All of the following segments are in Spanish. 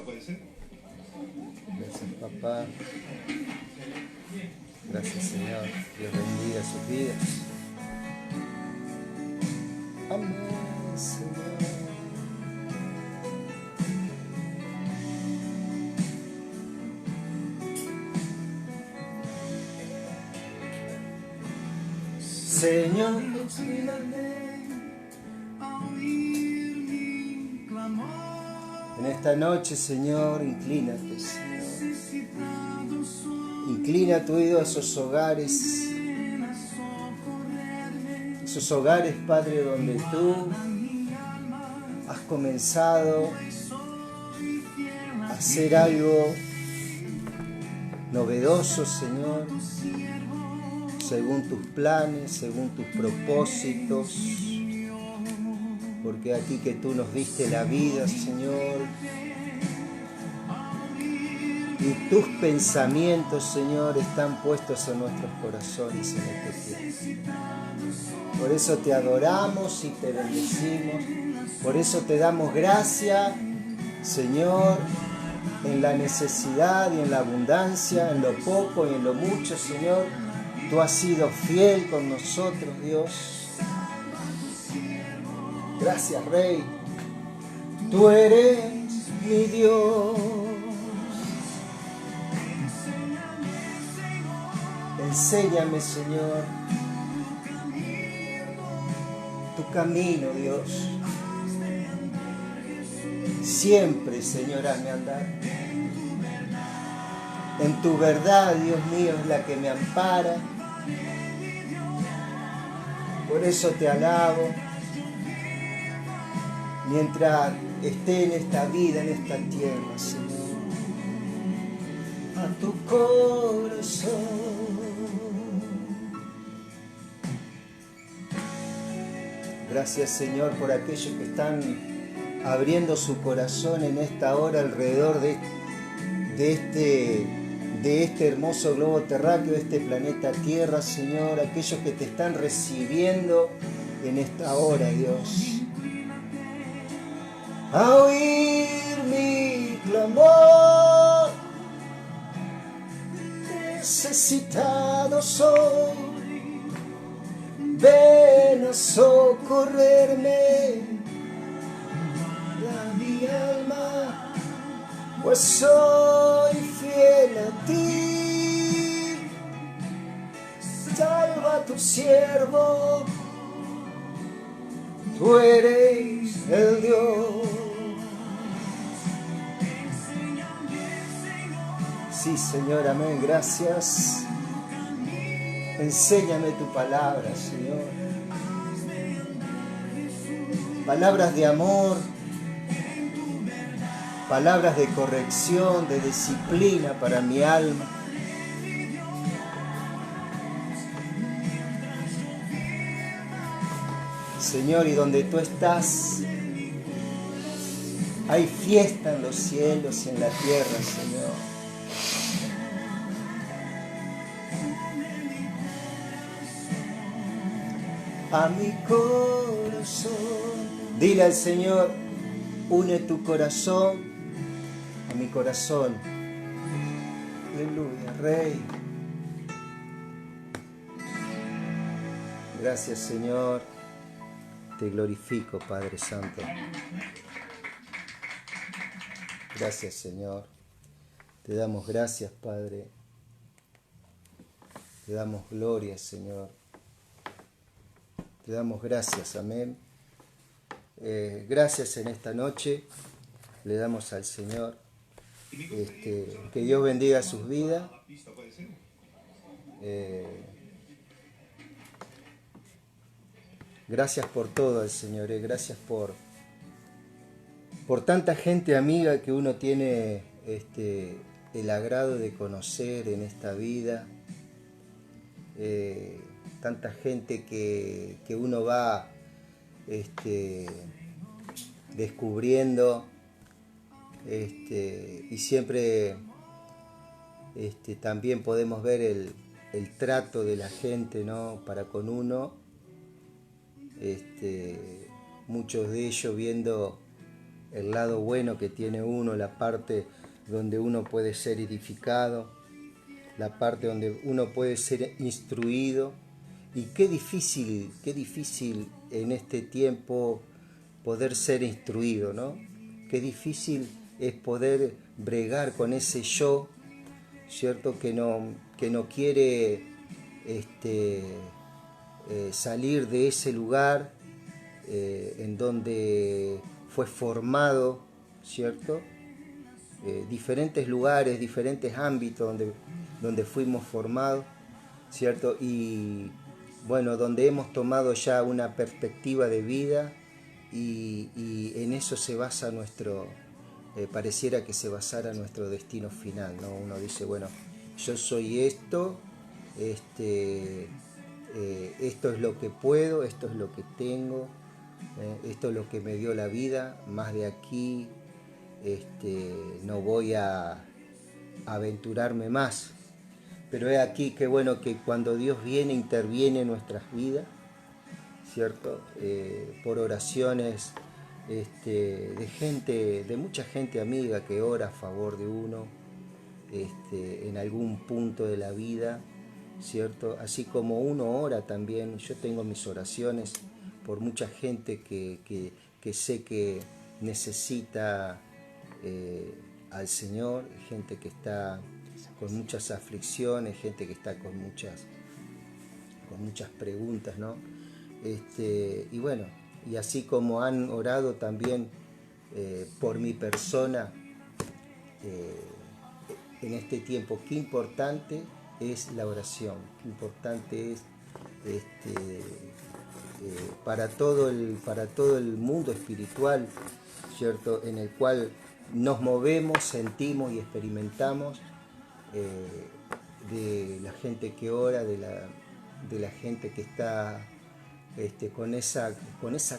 Gracias, papá. Gracias, Señor. Dios bendiga sus vidas. Amén, Señor. Señor, en esta noche, Señor, inclínate, Señor. Inclina tu oído a esos hogares, Padre, donde tú has comenzado a hacer algo novedoso, Señor, según tus planes, según tus propósitos, porque aquí que tú nos diste la vida, Señor, y tus pensamientos, Señor, están puestos en nuestros corazones en este tiempo. Por eso te adoramos y te bendecimos, por eso te damos gracia, Señor, en la necesidad y en la abundancia, en lo poco y en lo mucho, Señor. Tú has sido fiel con nosotros, Dios. Gracias, Rey. Tú eres mi Dios. Enséñame, Señor, tu camino, Dios. Siempre, Señor, hazme andar. En tu verdad, Dios mío, es la que me ampara. Por eso te alabo. Mientras esté en esta vida, en esta tierra, Señor. A tu corazón. Gracias, Señor, por aquellos que están abriendo su corazón en esta hora alrededor de este hermoso globo terráqueo, de este planeta Tierra, Señor. Aquellos que te están recibiendo en esta hora, Dios. A oír mi clamor, necesitado soy. Ven a socorrerme, a mi alma, pues soy fiel a ti. Salva a tu siervo, tú eres el Dios. Sí, Señor, amén, gracias. Enséñame tu palabra, Señor. Palabras de amor, palabras de corrección, de disciplina para mi alma. Señor, y donde tú estás, hay fiesta en los cielos y en la tierra, Señor. A mi corazón. Dile al Señor, une tu corazón a mi corazón. Aleluya, Rey. Gracias, Señor. Te glorifico, Padre Santo. Gracias, Señor. Te damos gracias, Padre. Te damos gloria, Señor. Te damos gracias, amén. Gracias en esta noche. Le damos al Señor. Que Dios bendiga sus vidas. Gracias por todo, al Señor. Gracias por tanta gente amiga que uno tiene el agrado de conocer en esta vida. Tanta gente que uno va descubriendo y siempre también podemos ver el trato de la gente, ¿no?, para con uno. Muchos de ellos viendo el lado bueno que tiene uno, la parte donde uno puede ser edificado, la parte donde uno puede ser instruido. Y qué difícil en este tiempo poder ser instruido, ¿no? Qué difícil es poder bregar con ese yo, ¿cierto? Que no quiere salir de ese lugar en donde fue formado, ¿cierto? Diferentes lugares, diferentes ámbitos donde fuimos formados, ¿cierto? Y bueno, donde hemos tomado ya una perspectiva de vida y en eso se basa nuestro, pareciera que se basara nuestro destino final, ¿no? Uno dice, bueno, yo soy esto, esto es lo que puedo, esto es lo que tengo, esto es lo que me dio la vida, más de aquí no voy a aventurarme más. Pero es aquí que bueno que cuando Dios viene, interviene en nuestras vidas, ¿cierto? Por oraciones de gente, de mucha gente amiga que ora a favor de uno, en algún punto de la vida, ¿cierto? Así como uno ora también, yo tengo mis oraciones por mucha gente que sé que necesita al Señor, gente que está con muchas aflicciones, gente que está con muchas preguntas, ¿no? Y bueno, y así como han orado también por mi persona en este tiempo, qué importante es la oración, qué importante es para todo el mundo espiritual, ¿cierto? En el cual nos movemos, sentimos y experimentamos de la gente que ora, de la gente que está con esa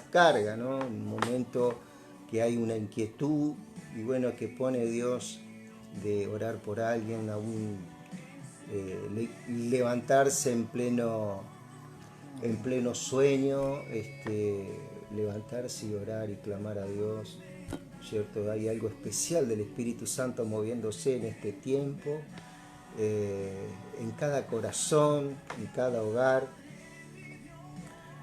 carga, ¿no? En un momento que hay una inquietud y bueno, que pone Dios de orar por alguien, aún levantarse en pleno sueño, levantarse y orar y clamar a Dios, ¿cierto? Hay algo especial del Espíritu Santo moviéndose en este tiempo, en cada corazón, en cada hogar,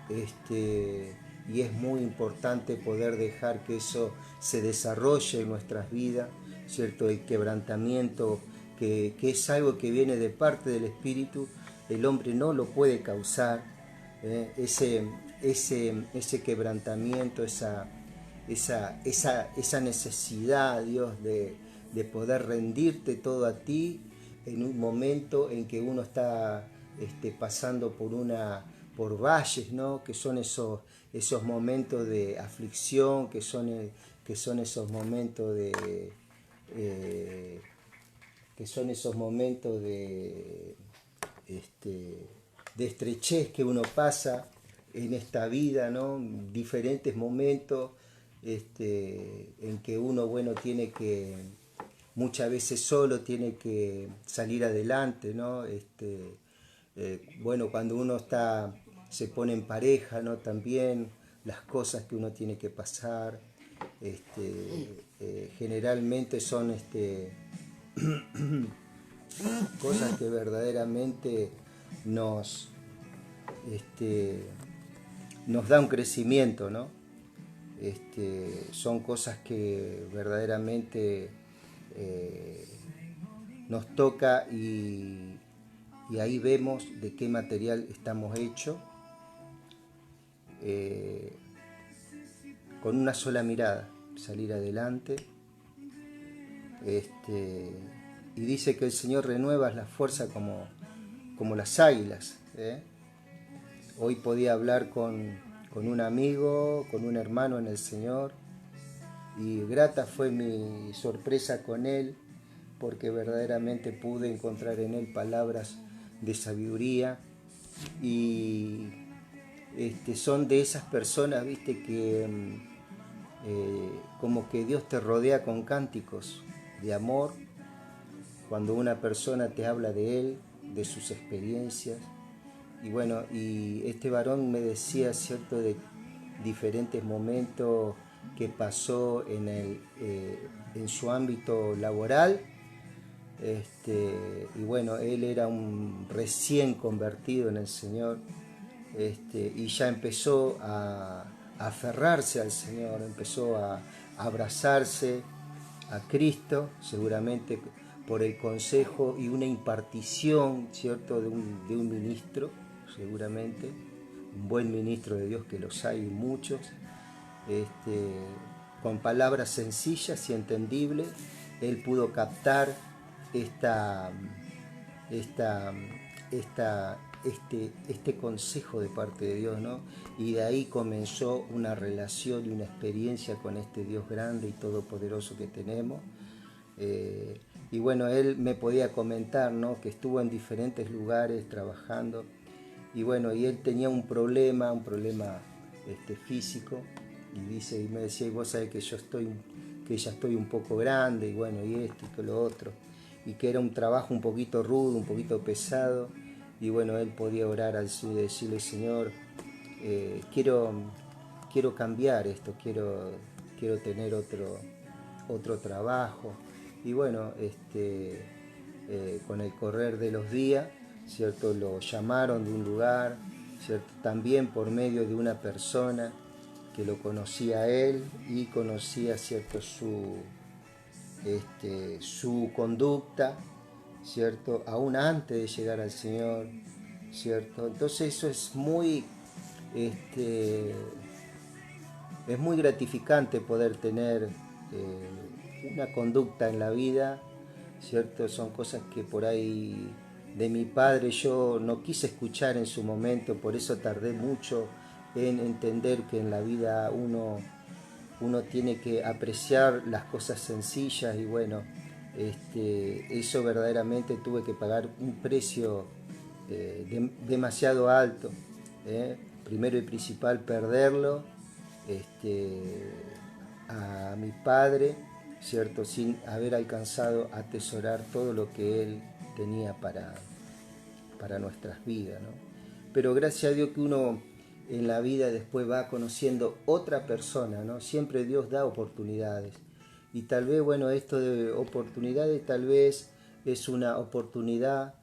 y es muy importante poder dejar que eso se desarrolle en nuestras vidas, ¿cierto? El quebrantamiento, que es algo que viene de parte del Espíritu, el hombre no lo puede causar, ese quebrantamiento, esa necesidad, Dios, de poder rendirte todo a ti en un momento en que uno está pasando por valles, ¿no? Que son esos momentos de aflicción, que son esos momentos de estrechez que uno pasa en esta vida, ¿no? Diferentes momentos en que uno, bueno, tiene que, muchas veces solo tiene que salir adelante, ¿no? Bueno, cuando uno se pone en pareja, ¿no? También las cosas que uno tiene que pasar, generalmente son cosas que verdaderamente nos da un crecimiento, ¿no? Son cosas que verdaderamente nos toca y ahí vemos de qué material estamos hechos, con una sola mirada, salir adelante. Y dice que el Señor renueva la fuerza como las águilas. Hoy podía hablar con un amigo, con un hermano en el Señor, y grata fue mi sorpresa con él, porque verdaderamente pude encontrar en él palabras de sabiduría, y son de esas personas, viste, que como que Dios te rodea con cánticos de amor, cuando una persona te habla de él, de sus experiencias. Y bueno, y este varón me decía, cierto, de diferentes momentos que pasó en su ámbito laboral. Y bueno, él era un recién convertido en el Señor, y ya empezó a aferrarse al Señor, empezó a abrazarse a Cristo, seguramente por el consejo y una impartición, ¿cierto?, de un ministro, seguramente, un buen ministro de Dios, que los hay muchos, con palabras sencillas y entendibles. Él pudo captar esta, esta, este consejo de parte de Dios, ¿no? Y de ahí comenzó una relación y una experiencia con este Dios grande y todopoderoso que tenemos. Y bueno, él me podía comentar, ¿no?, que estuvo en diferentes lugares trabajando, y bueno, y él tenía un problema físico, y me decía, y vos sabés que ya estoy un poco grande, y bueno, y esto y que lo otro, y que era un trabajo un poquito rudo, un poquito pesado, y bueno, él podía orar al Señor y decirle, Señor, quiero cambiar esto, quiero tener otro trabajo. Y bueno, con el correr de los días, ¿cierto?, lo llamaron de un lugar, ¿cierto?, también por medio de una persona que lo conocía a él y conocía, ¿cierto?, su conducta, ¿cierto?, aún antes de llegar al Señor, ¿cierto? Entonces eso es es muy gratificante poder tener una conducta en la vida, ¿cierto? Son cosas que por ahí de mi padre yo no quise escuchar en su momento, por eso tardé mucho en entender que en la vida uno tiene que apreciar las cosas sencillas, y bueno, eso verdaderamente tuve que pagar un precio demasiado alto. Primero y principal, perderlo, a mi padre, ¿cierto?, sin haber alcanzado a atesorar todo lo que él tenía para nuestras vidas, ¿no? Pero gracias a Dios que uno en la vida después va conociendo otra persona, ¿no? Siempre Dios da oportunidades. Y tal vez, bueno, esto de oportunidades tal vez es una oportunidad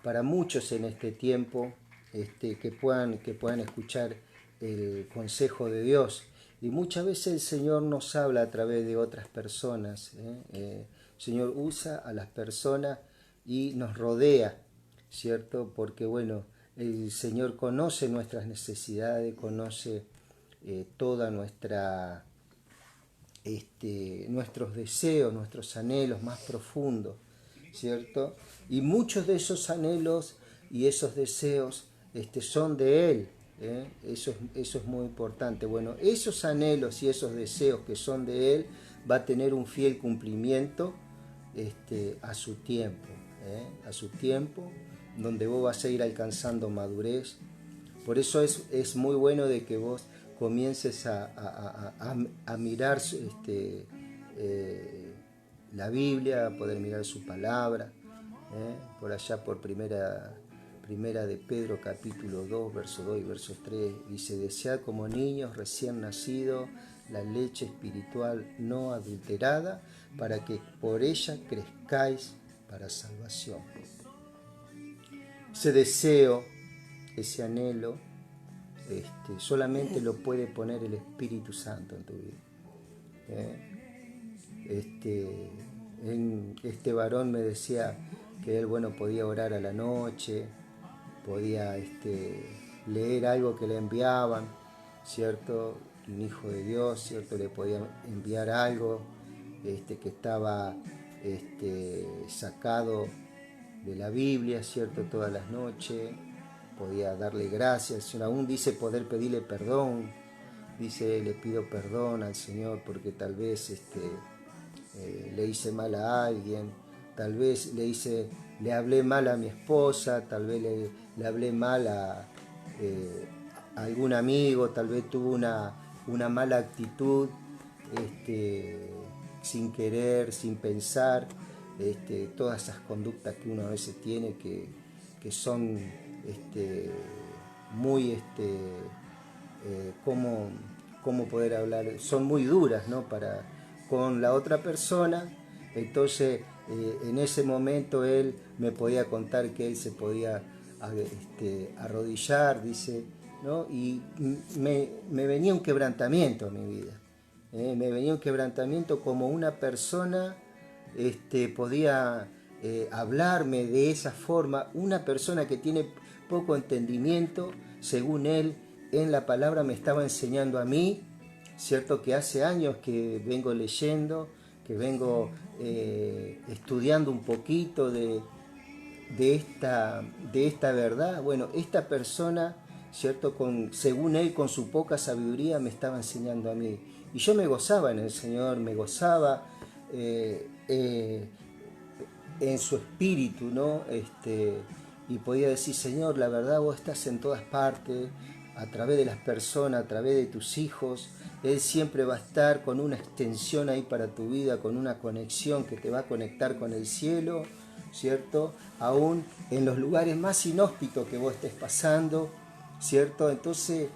para muchos en este tiempo, que puedan escuchar el consejo de Dios. Y muchas veces el Señor nos habla a través de otras personas. El Señor usa a las personas y nos rodea, ¿cierto? Porque bueno, el Señor conoce nuestras necesidades, conoce toda nuestros deseos, nuestros anhelos más profundos, ¿cierto? Y muchos de esos anhelos y esos deseos son de Él. Eso es muy importante. Bueno, esos anhelos y esos deseos que son de Él va a tener un fiel cumplimiento a su tiempo, a su tiempo, donde vos vas a ir alcanzando madurez. Por eso es muy bueno de que vos comiences a mirar la Biblia, a poder mirar su palabra, por allá por primera de Pedro capítulo 2, verso 2 y verso 3, dice, desead como niños recién nacidos la leche espiritual no adulterada, para que por ella crezcáis para salvación. Ese deseo, ese anhelo, solamente lo puede poner el Espíritu Santo en tu vida. Este varón me decía que él, bueno, podía orar a la noche, podía leer algo que le enviaban, ¿cierto? Un hijo de Dios, ¿cierto? Le podía enviar algo que estaba sacado de la Biblia, ¿cierto? Todas las noches, podía darle gracias, aún dice poder pedirle perdón, dice, le pido perdón al Señor porque tal vez le hice mal a alguien, tal vez le hablé mal a mi esposa, tal vez le hablé mal a algún amigo, tal vez tuvo una mala actitud, sin querer, sin pensar, todas esas conductas que uno a veces tiene que son muy, ¿cómo cómo poder hablar, son muy duras, ¿no? Con la otra persona. Entonces en ese momento él me podía contar que él se podía arrodillar, dice, ¿no? Y me venía un quebrantamiento a mi vida. Me venía un quebrantamiento como una persona podía hablarme de esa forma, una persona que tiene poco entendimiento, según él, en la palabra me estaba enseñando a mí, cierto que hace años que vengo leyendo, que vengo estudiando un poquito de esta verdad. Bueno, esta persona, cierto, según él, con su poca sabiduría, me estaba enseñando a mí. Y yo me gozaba en el Señor, me gozaba en su espíritu, ¿no? Y podía decir, Señor, la verdad vos estás en todas partes, a través de las personas, a través de tus hijos. Él siempre va a estar con una extensión ahí para tu vida, con una conexión que te va a conectar con el cielo, ¿cierto? Aún en los lugares más inhóspitos que vos estés pasando, ¿cierto? Entonces,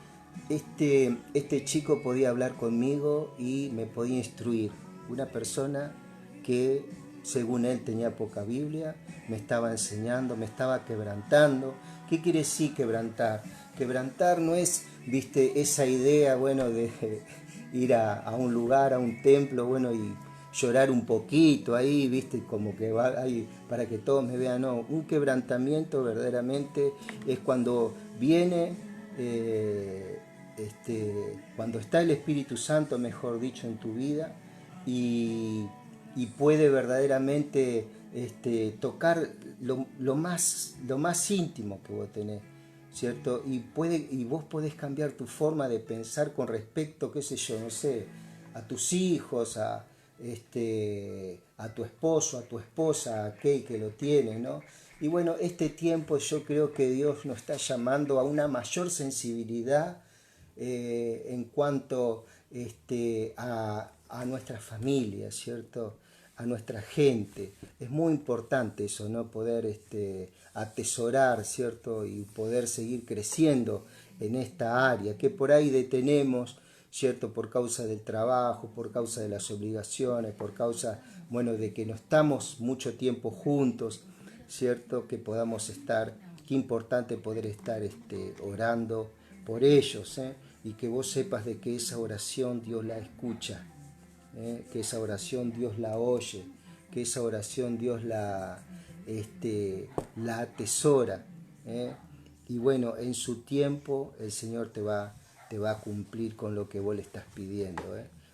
este chico podía hablar conmigo y me podía instruir. Una persona que, según él, tenía poca Biblia, me estaba enseñando, me estaba quebrantando. ¿Qué quiere decir quebrantar? Quebrantar no es, viste, esa idea, bueno, de ir a un lugar, a un templo, bueno, y llorar un poquito ahí, viste, como que va ahí para que todos me vean. No, un quebrantamiento verdaderamente es cuando viene, cuando está el Espíritu Santo, mejor dicho, en tu vida, y puede verdaderamente tocar lo más íntimo que vos tenés, ¿cierto? Y vos podés cambiar tu forma de pensar con respecto, qué sé yo, no sé, a tus hijos, a tu esposo, a tu esposa, a aquel que lo tiene, ¿no? Y bueno, este tiempo yo creo que Dios nos está llamando a una mayor sensibilidad en cuanto a nuestra familia, ¿cierto? A nuestra gente. Es muy importante eso, ¿no? Poder atesorar, ¿cierto? Y poder seguir creciendo en esta área que por ahí detenemos, ¿cierto? Por causa del trabajo, por causa de las obligaciones, por causa, bueno, de que no estamos mucho tiempo juntos, ¿cierto? Que podamos estar, qué importante poder estar orando por ellos, ¿eh? Y que vos sepas de que esa oración Dios la escucha, que esa oración Dios la oye, que esa oración Dios la atesora, y bueno, en su tiempo el Señor te va a cumplir con lo que vos le estás pidiendo,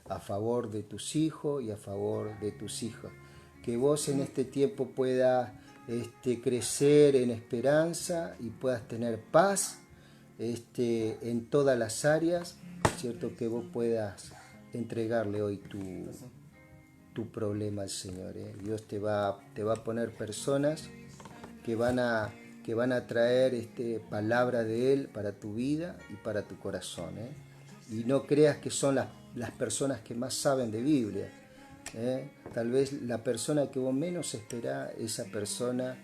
a favor de tus hijos y a favor de tus hijas. Que vos en este tiempo puedas crecer en esperanza y puedas tener paz en todas las áreas, ¿cierto? Que vos puedas entregarle hoy tu problema al Señor. Dios te va a poner personas que van a traer palabra de Él para tu vida y para tu corazón. Y no creas que son las personas que más saben de Biblia. Tal vez la persona que vos menos esperás, esa persona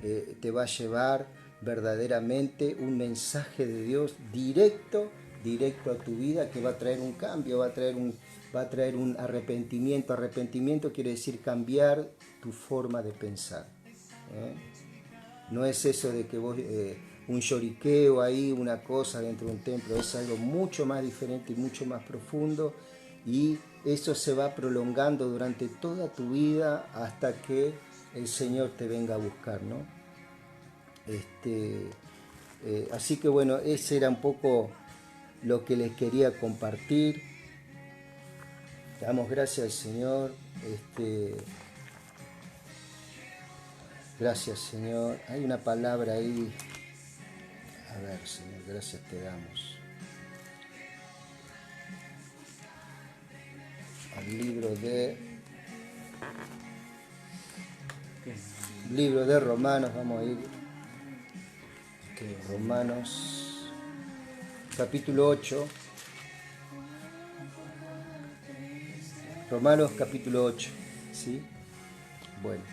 te va a llevar verdaderamente un mensaje de Dios directo a tu vida, que va a traer un cambio, va a traer un arrepentimiento. Arrepentimiento quiere decir cambiar tu forma de pensar. No es eso de que vos, un lloriqueo ahí, una cosa dentro de un templo, es algo mucho más diferente y mucho más profundo, y eso se va prolongando durante toda tu vida hasta que el Señor te venga a buscar, ¿no? Así que bueno, ese era un poco lo que les quería compartir. Damos gracias al Señor. Gracias, Señor. Hay una palabra ahí. A ver, Señor, gracias te damos. Al libro de Romanos, vamos a ir. Romanos, capítulo 8. Romanos, capítulo 8. ¿Sí? Bueno.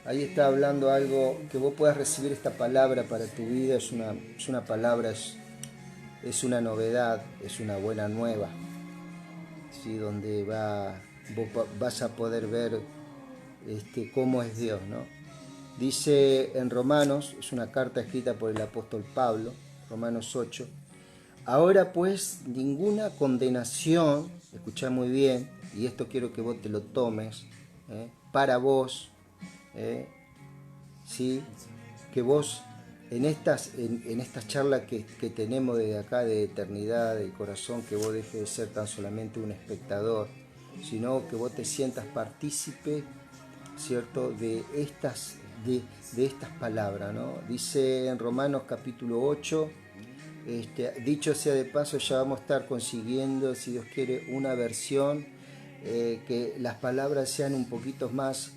Ahí está hablando algo, que vos puedas recibir esta palabra para tu vida. Es una palabra, es una novedad, es una buena nueva. ¿sí? Donde vas a poder ver cómo es Dios, ¿no? Dice en Romanos, es una carta escrita por el apóstol Pablo, Romanos 8, ahora pues ninguna condenación, escuchá muy bien, y esto quiero que vos te lo tomes, para vos, ¿sí? Que vos en estas charlas que tenemos desde acá de eternidad, del corazón, que vos dejes de ser tan solamente un espectador, sino que vos te sientas partícipe, ¿cierto?, de estas palabras, ¿no? Dice en Romanos capítulo 8, dicho sea de paso, ya vamos a estar consiguiendo, si Dios quiere, una versión que las palabras sean un poquito más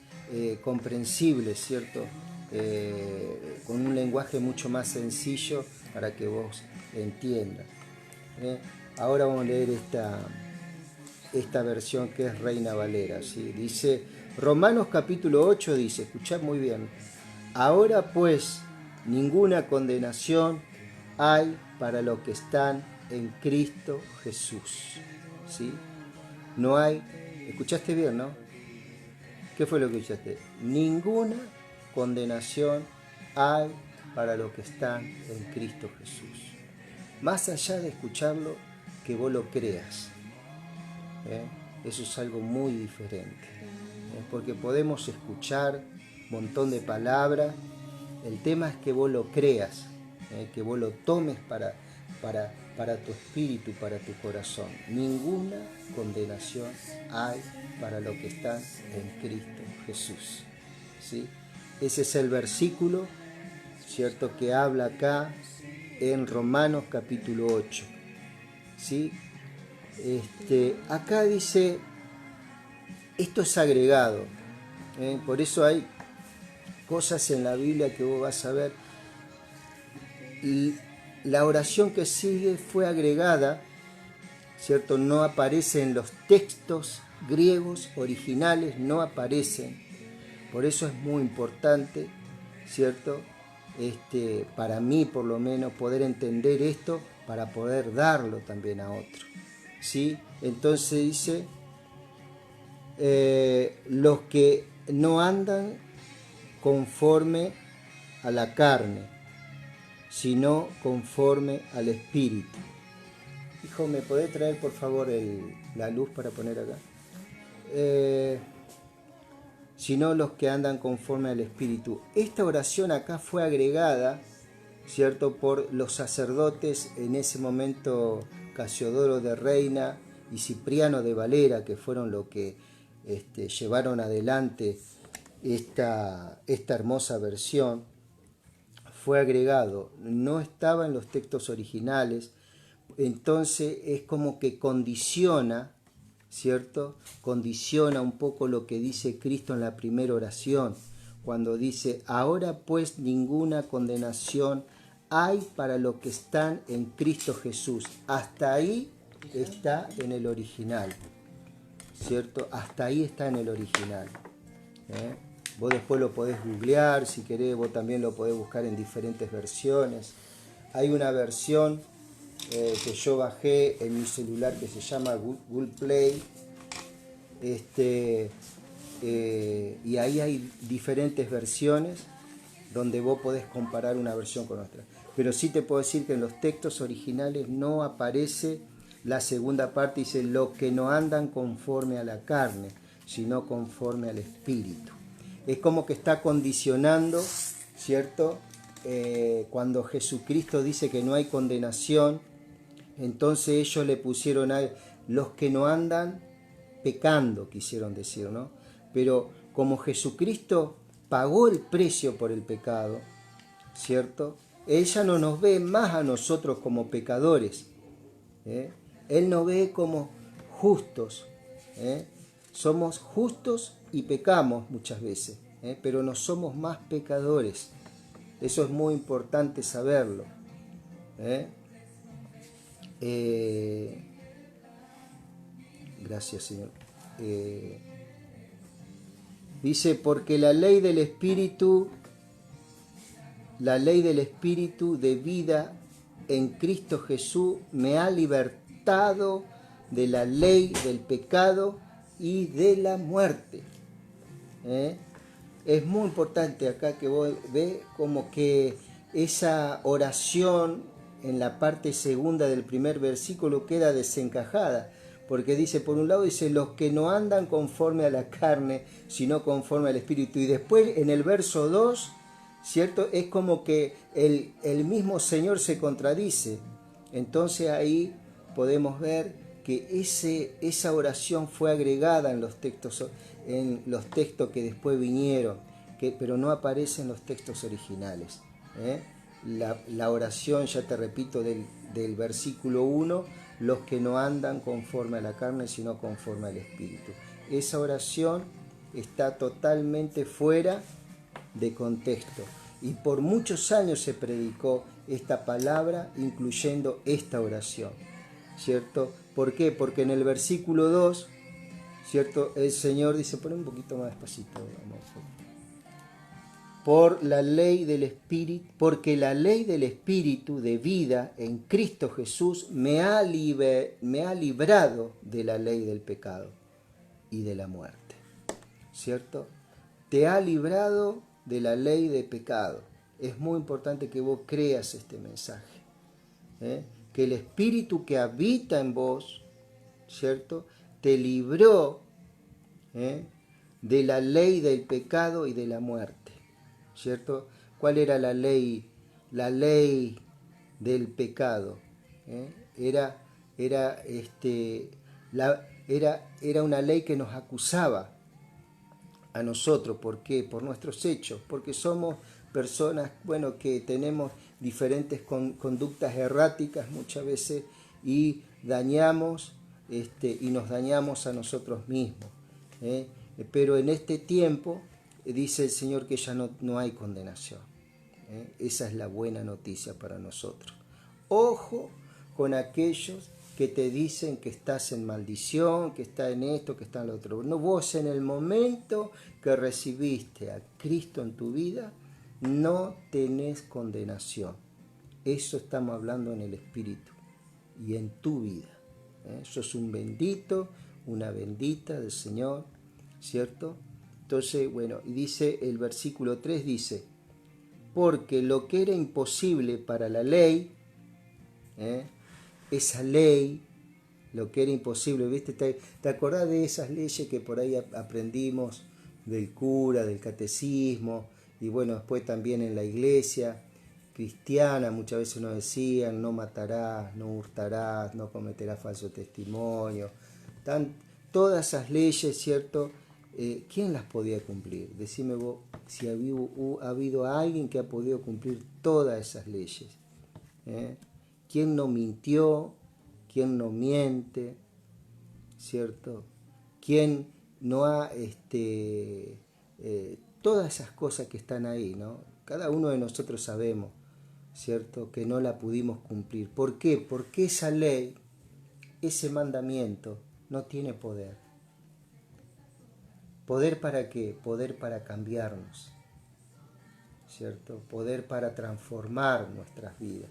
comprensibles, ¿cierto? Con un lenguaje mucho más sencillo para que vos entiendas. Ahora vamos a leer esta versión que es Reina Valera, ¿sí? Dice, Romanos capítulo 8 dice, escuchad muy bien, ahora pues ninguna condenación hay para los que están en Cristo Jesús, ¿sí? No hay, escuchaste bien, ¿no? ¿Qué fue lo que escuchaste? Ninguna condenación hay para los que están en Cristo Jesús. Más allá de escucharlo, que vos lo creas. Eso es algo muy diferente. Porque podemos escuchar un montón de palabras. El tema es que vos lo creas, que vos lo tomes para tu espíritu, para tu corazón. Ninguna condenación hay para los que están en Cristo Jesús, ¿sí? Ese es el versículo, ¿cierto?, que habla acá en Romanos capítulo 8, ¿sí? Acá dice, esto es agregado, por eso hay cosas en la Biblia que vos vas a ver. La oración que sigue fue agregada, ¿cierto? No aparece en los textos griegos originales, no aparecen. Por eso es muy importante, ¿cierto? Para mí, por lo menos, poder entender esto para poder darlo también a otro, ¿sí? Entonces dice, los que no andan conforme a la carne, sino conforme al Espíritu. Hijo, ¿me podés traer por favor la luz para poner acá? Sino los que andan conforme al Espíritu. Esta oración acá fue agregada, ¿cierto?, por los sacerdotes en ese momento, Casiodoro de Reina y Cipriano de Valera, que fueron los que llevaron adelante esta hermosa versión. Fue agregado, no estaba en los textos originales, entonces es como que condiciona, ¿cierto? Condiciona un poco lo que dice Cristo en la primera oración, cuando dice, ahora pues ninguna condenación hay para los que están en Cristo Jesús. Hasta ahí está en el original, ¿cierto? Hasta ahí está en el original. Vos después lo podés googlear, si querés, vos también lo podés buscar en diferentes versiones. Hay una versión que yo bajé en mi celular que se llama Google Play, y ahí hay diferentes versiones donde vos podés comparar una versión con otra. Pero sí te puedo decir que en los textos originales no aparece la segunda parte, dice, los que no andan conforme a la carne, sino conforme al Espíritu. Es como que está condicionando, ¿cierto? Cuando Jesucristo dice que no hay condenación, entonces ellos le pusieron a los que no andan pecando, quisieron decir, ¿no? Pero como Jesucristo pagó el precio por el pecado, ¿cierto? Él ya no nos ve más a nosotros como pecadores, Él nos ve como justos, Somos justos y pecamos muchas veces, pero no somos más pecadores. Eso es muy importante saberlo. Gracias, Señor. Dice, porque la ley del Espíritu de vida en Cristo Jesús me ha libertado de la ley del pecado y de la muerte. Es muy importante acá que vos ves como que esa oración en la parte segunda del primer versículo queda desencajada, porque dice, por un lado dice, los que no andan conforme a la carne, sino conforme al Espíritu. Y después en el verso 2, ¿cierto? Es como que el mismo Señor se contradice. Entonces ahí podemos ver que esa oración fue agregada en los textos que después vinieron, pero no aparece en los textos originales. La oración, ya te repito, del versículo 1, los que no andan conforme a la carne, sino conforme al Espíritu. Esa oración está totalmente fuera de contexto. Y por muchos años se predicó esta palabra, incluyendo esta oración, ¿cierto? ¿Por qué? Porque en el versículo 2, ¿cierto? El Señor dice, pon un poquito más despacito, vamos. Por la ley del Espíritu, porque la ley del Espíritu de vida en Cristo Jesús me ha librado de la ley del pecado y de la muerte, ¿cierto? Te ha librado de la ley de pecado. Es muy importante que vos creas este mensaje, que el Espíritu que habita en vos, ¿cierto?, te libró de la ley del pecado y de la muerte, ¿cierto? ¿Cuál era la ley? La ley del pecado. Era una ley que nos acusaba a nosotros. ¿Por qué? Por nuestros hechos, porque somos personas, bueno, que tenemos diferentes conductas erráticas muchas veces y dañamos y nos dañamos a nosotros mismos. Pero en este tiempo dice el Señor que ya no hay condenación. Esa es la buena noticia para nosotros. Ojo con aquellos que te dicen que estás en maldición, que está en esto, que está en lo otro. No, vos en el momento que recibiste a Cristo en tu vida, no tenés condenación. Eso estamos hablando en el Espíritu y en tu vida. Sos un bendito, una bendita del Señor, ¿cierto? Entonces, bueno, y dice el versículo 3, dice, porque lo que era imposible para la ley, esa ley, lo que era imposible, ¿viste? ¿Te acordás de esas leyes que por ahí aprendimos del cura, del catecismo, y bueno, después también en la iglesia cristiana muchas veces nos decían, no matarás, no hurtarás, no cometerás falso testimonio, todas esas leyes, ¿cierto? ¿Quién las podía cumplir? Decime vos si ha habido alguien que ha podido cumplir todas esas leyes. ¿Quién no mintió? ¿Quién no miente? ¿Cierto? ¿Quién no ha todas esas cosas que están ahí, ¿no? Cada uno de nosotros sabemos, ¿cierto?, que no la pudimos cumplir. ¿Por qué? Porque esa ley, ese mandamiento, no tiene poder. ¿Poder para qué? Poder para cambiarnos, ¿cierto? Poder para transformar nuestras vidas.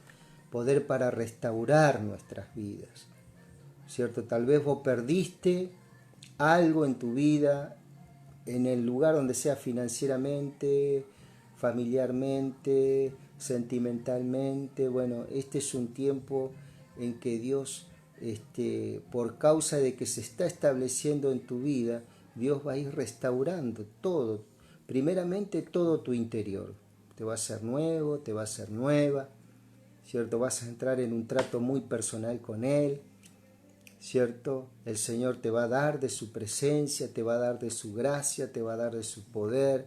Poder para restaurar nuestras vidas, ¿cierto? Tal vez vos perdiste algo en tu vida, en el lugar donde sea, financieramente, familiarmente, sentimentalmente. Bueno, este es un tiempo en que Dios, por causa de que se está estableciendo en tu vida, Dios va a ir restaurando todo, primeramente todo tu interior. Te va a hacer nuevo, te va a hacer nueva, ¿cierto? Vas a entrar en un trato muy personal con Él, ¿cierto? El Señor te va a dar de su presencia, te va a dar de su gracia, te va a dar de su poder,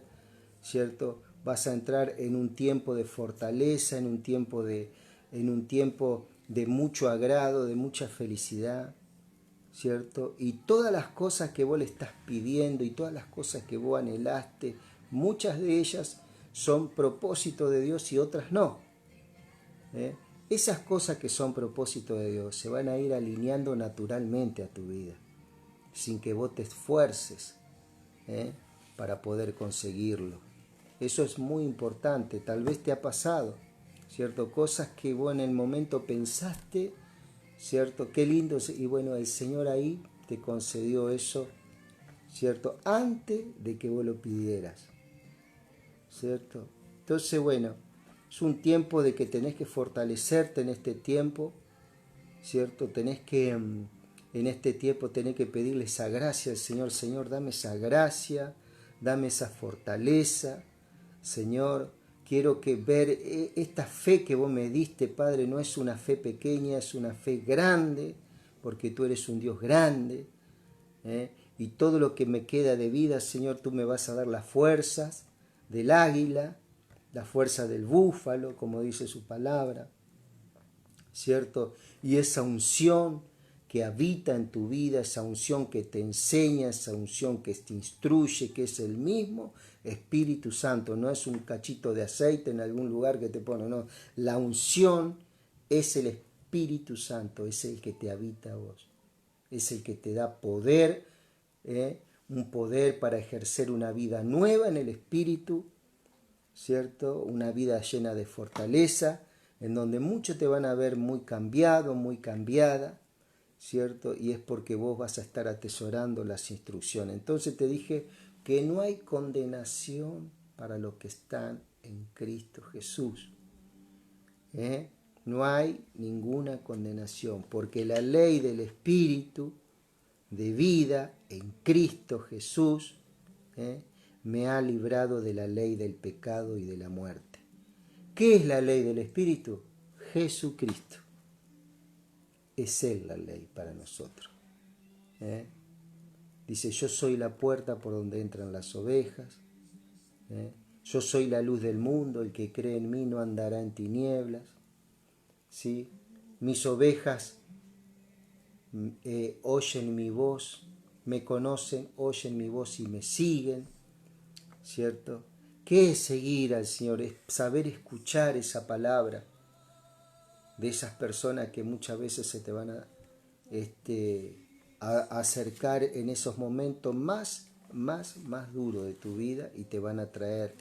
¿cierto? Vas a entrar en un tiempo de fortaleza, en un tiempo de mucho agrado, de mucha felicidad, ¿cierto? Y todas las cosas que vos le estás pidiendo y todas las cosas que vos anhelaste, muchas de ellas son propósito de Dios y otras no. Esas cosas que son propósito de Dios se van a ir alineando naturalmente a tu vida, sin que vos te esfuerces para poder conseguirlo. Eso es muy importante. Tal vez te ha pasado, ¿cierto? Cosas que vos en el momento pensaste ¿cierto? Qué lindo. Y bueno, el Señor ahí te concedió eso, ¿cierto? Antes de que vos lo pidieras, ¿cierto? Entonces, bueno, es un tiempo de que tenés que fortalecerte en este tiempo, ¿cierto? Tenés que, en este tiempo, tenés que pedirle esa gracia al Señor. Señor, dame esa gracia, dame esa fortaleza, Señor. Quiero que ver esta fe que vos me diste, Padre, no es una fe pequeña, es una fe grande, porque tú eres un Dios grande, ¿eh? Y todo lo que me queda de vida, Señor, tú me vas a dar las fuerzas del águila, la fuerza del búfalo, como dice su palabra, ¿cierto? Y esa unción que habita en tu vida, esa unción que te enseña, esa unción que te instruye, que es el mismo Espíritu Santo, no es un cachito de aceite en algún lugar que te pone, no, la unción es el Espíritu Santo, es el que te habita a vos, es el que te da poder, un poder para ejercer una vida nueva en el Espíritu, ¿cierto? Una vida llena de fortaleza, en donde muchos te van a ver muy cambiado, muy cambiada, ¿cierto? Y es porque vos vas a estar atesorando las instrucciones. Entonces te dije que no hay condenación para los que están en Cristo Jesús. No hay ninguna condenación, porque la ley del Espíritu de vida en Cristo Jesús me ha librado de la ley del pecado y de la muerte. ¿Qué es la ley del Espíritu? Jesucristo. Es Él la ley para nosotros. Dice, yo soy la puerta por donde entran las ovejas. Yo soy la luz del mundo, el que cree en mí no andará en tinieblas. ¿Sí? Mis ovejas oyen mi voz, me conocen, oyen mi voz y me siguen, ¿cierto? ¿Qué es seguir al Señor? Es saber escuchar esa palabra de esas personas que muchas veces se te van a acercar en esos momentos más duros de tu vida y te van a traer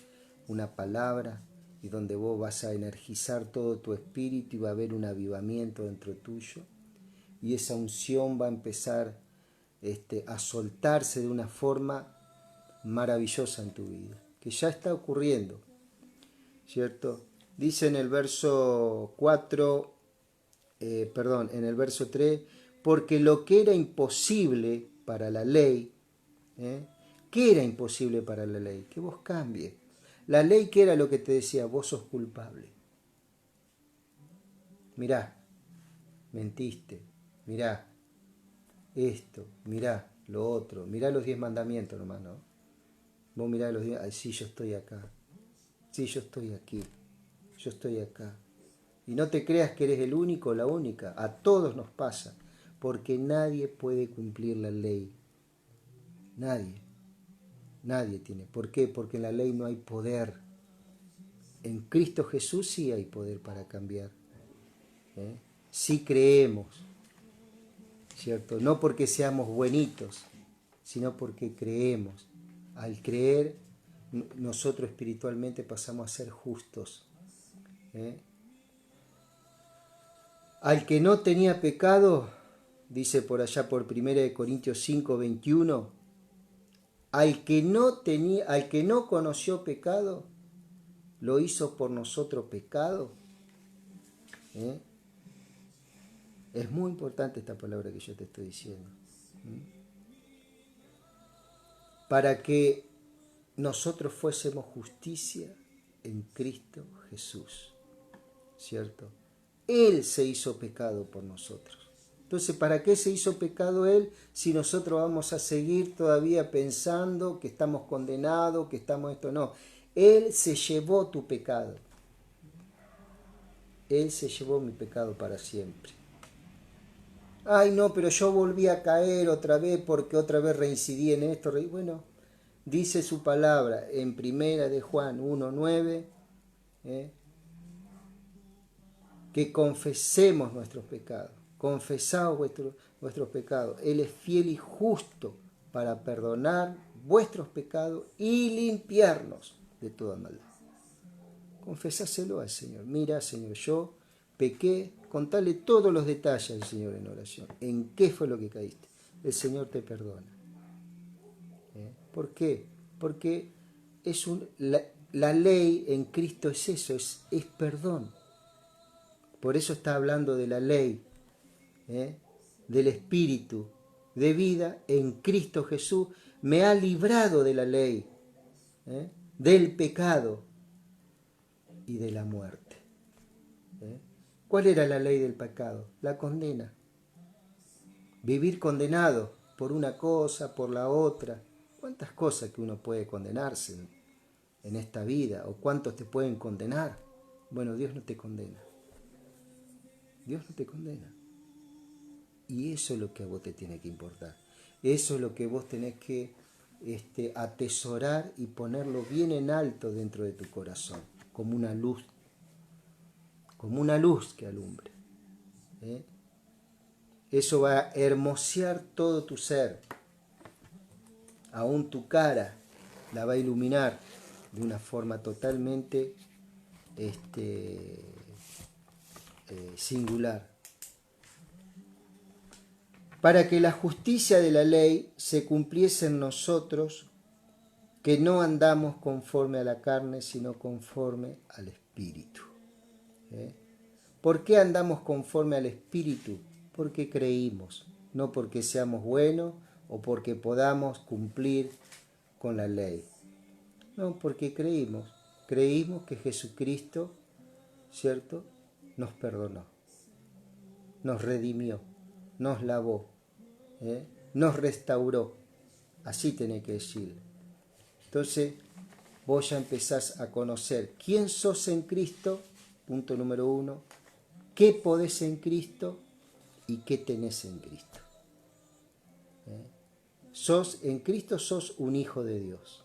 una palabra y donde vos vas a energizar todo tu espíritu y va a haber un avivamiento dentro tuyo y esa unción va a empezar a soltarse de una forma maravillosa en tu vida, que ya está ocurriendo, ¿cierto? Dice en el verso 4, en el verso 3, porque lo que era imposible para la ley, ¿qué era imposible para la ley? Que vos cambies. La ley, ¿qué era lo que te decía? Vos sos culpable. Mirá, mentiste, mirá, esto, mirá, lo otro, mirá los 10 mandamientos nomás, ¿no? Vos mirá los 10, ay, sí, yo estoy acá, sí, yo estoy aquí, yo estoy acá. Y no te creas que eres el único o la única, a todos nos pasa, porque nadie puede cumplir la ley, nadie tiene. ¿Por qué? Porque en la ley no hay poder. En Cristo Jesús sí hay poder para cambiar. Sí creemos, ¿cierto? No porque seamos buenitos, sino porque creemos. Al creer, nosotros espiritualmente pasamos a ser justos. Al que no tenía pecado, dice por allá por 1 Corintios 5, 21, al que no conoció pecado, lo hizo por nosotros pecado. Es muy importante esta palabra que yo te estoy diciendo. Para que nosotros fuésemos justicia en Cristo Jesús, ¿cierto? Él se hizo pecado por nosotros. Entonces, ¿para qué se hizo pecado Él si nosotros vamos a seguir todavía pensando que estamos condenados, que estamos esto? No, Él se llevó tu pecado. Él se llevó mi pecado para siempre. Ay, no, pero yo volví a caer otra vez porque otra vez reincidí en esto. Bueno, dice su palabra en 1 de Juan 1:9, que confesemos nuestros pecados. Confesaos vuestros pecados. Él es fiel y justo para perdonar vuestros pecados y limpiarnos de toda maldad. Confesáselo al Señor. Mira, Señor, yo pequé, contale todos los detalles al Señor en oración. ¿En qué fue lo que caíste? El Señor te perdona. ¿Por qué? Porque la ley en Cristo es eso, es perdón. Por eso está hablando de la ley, del Espíritu de vida en Cristo Jesús. Me ha librado de la ley, del pecado y de la muerte. ¿Cuál era la ley del pecado? La condena. Vivir condenado por una cosa, por la otra. ¿Cuántas cosas que uno puede condenarse en esta vida? ¿O cuántos te pueden condenar? Bueno, Dios no te condena. Dios no te condena. Y eso es lo que a vos te tiene que importar. Eso es lo que vos tenés que atesorar y ponerlo bien en alto dentro de tu corazón, como una luz que alumbre. Eso va a hermosear todo tu ser, aún tu cara la va a iluminar de una forma totalmente singular. Para que la justicia de la ley se cumpliese en nosotros, que no andamos conforme a la carne, sino conforme al Espíritu. ¿Por qué andamos conforme al Espíritu? Porque creímos, no porque seamos buenos o porque podamos cumplir con la ley. No, porque creímos que Jesucristo, ¿cierto?, nos perdonó, nos redimió, nos lavó, nos restauró. Así tenés que decirle. Entonces, vos ya empezás a conocer quién sos en Cristo, punto número 1, qué podés en Cristo y qué tenés en Cristo. En Cristo sos un hijo de Dios.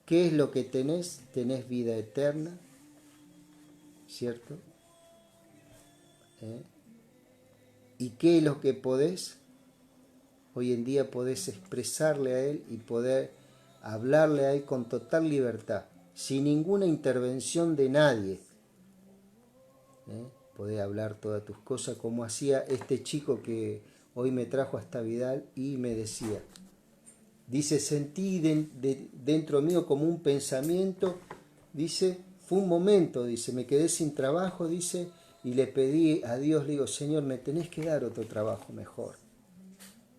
¿Qué es lo que tenés? Tenés vida eterna, ¿cierto? ¿Y qué es lo que podés? Hoy en día podés expresarle a Él y poder hablarle a Él con total libertad, sin ninguna intervención de nadie. Podés hablar todas tus cosas como hacía este chico que hoy me trajo hasta Vidal y me decía, dice, sentí dentro mío como un pensamiento, dice, fue un momento, dice, me quedé sin trabajo, dice, y le pedí a Dios, le digo, Señor, me tenés que dar otro trabajo mejor,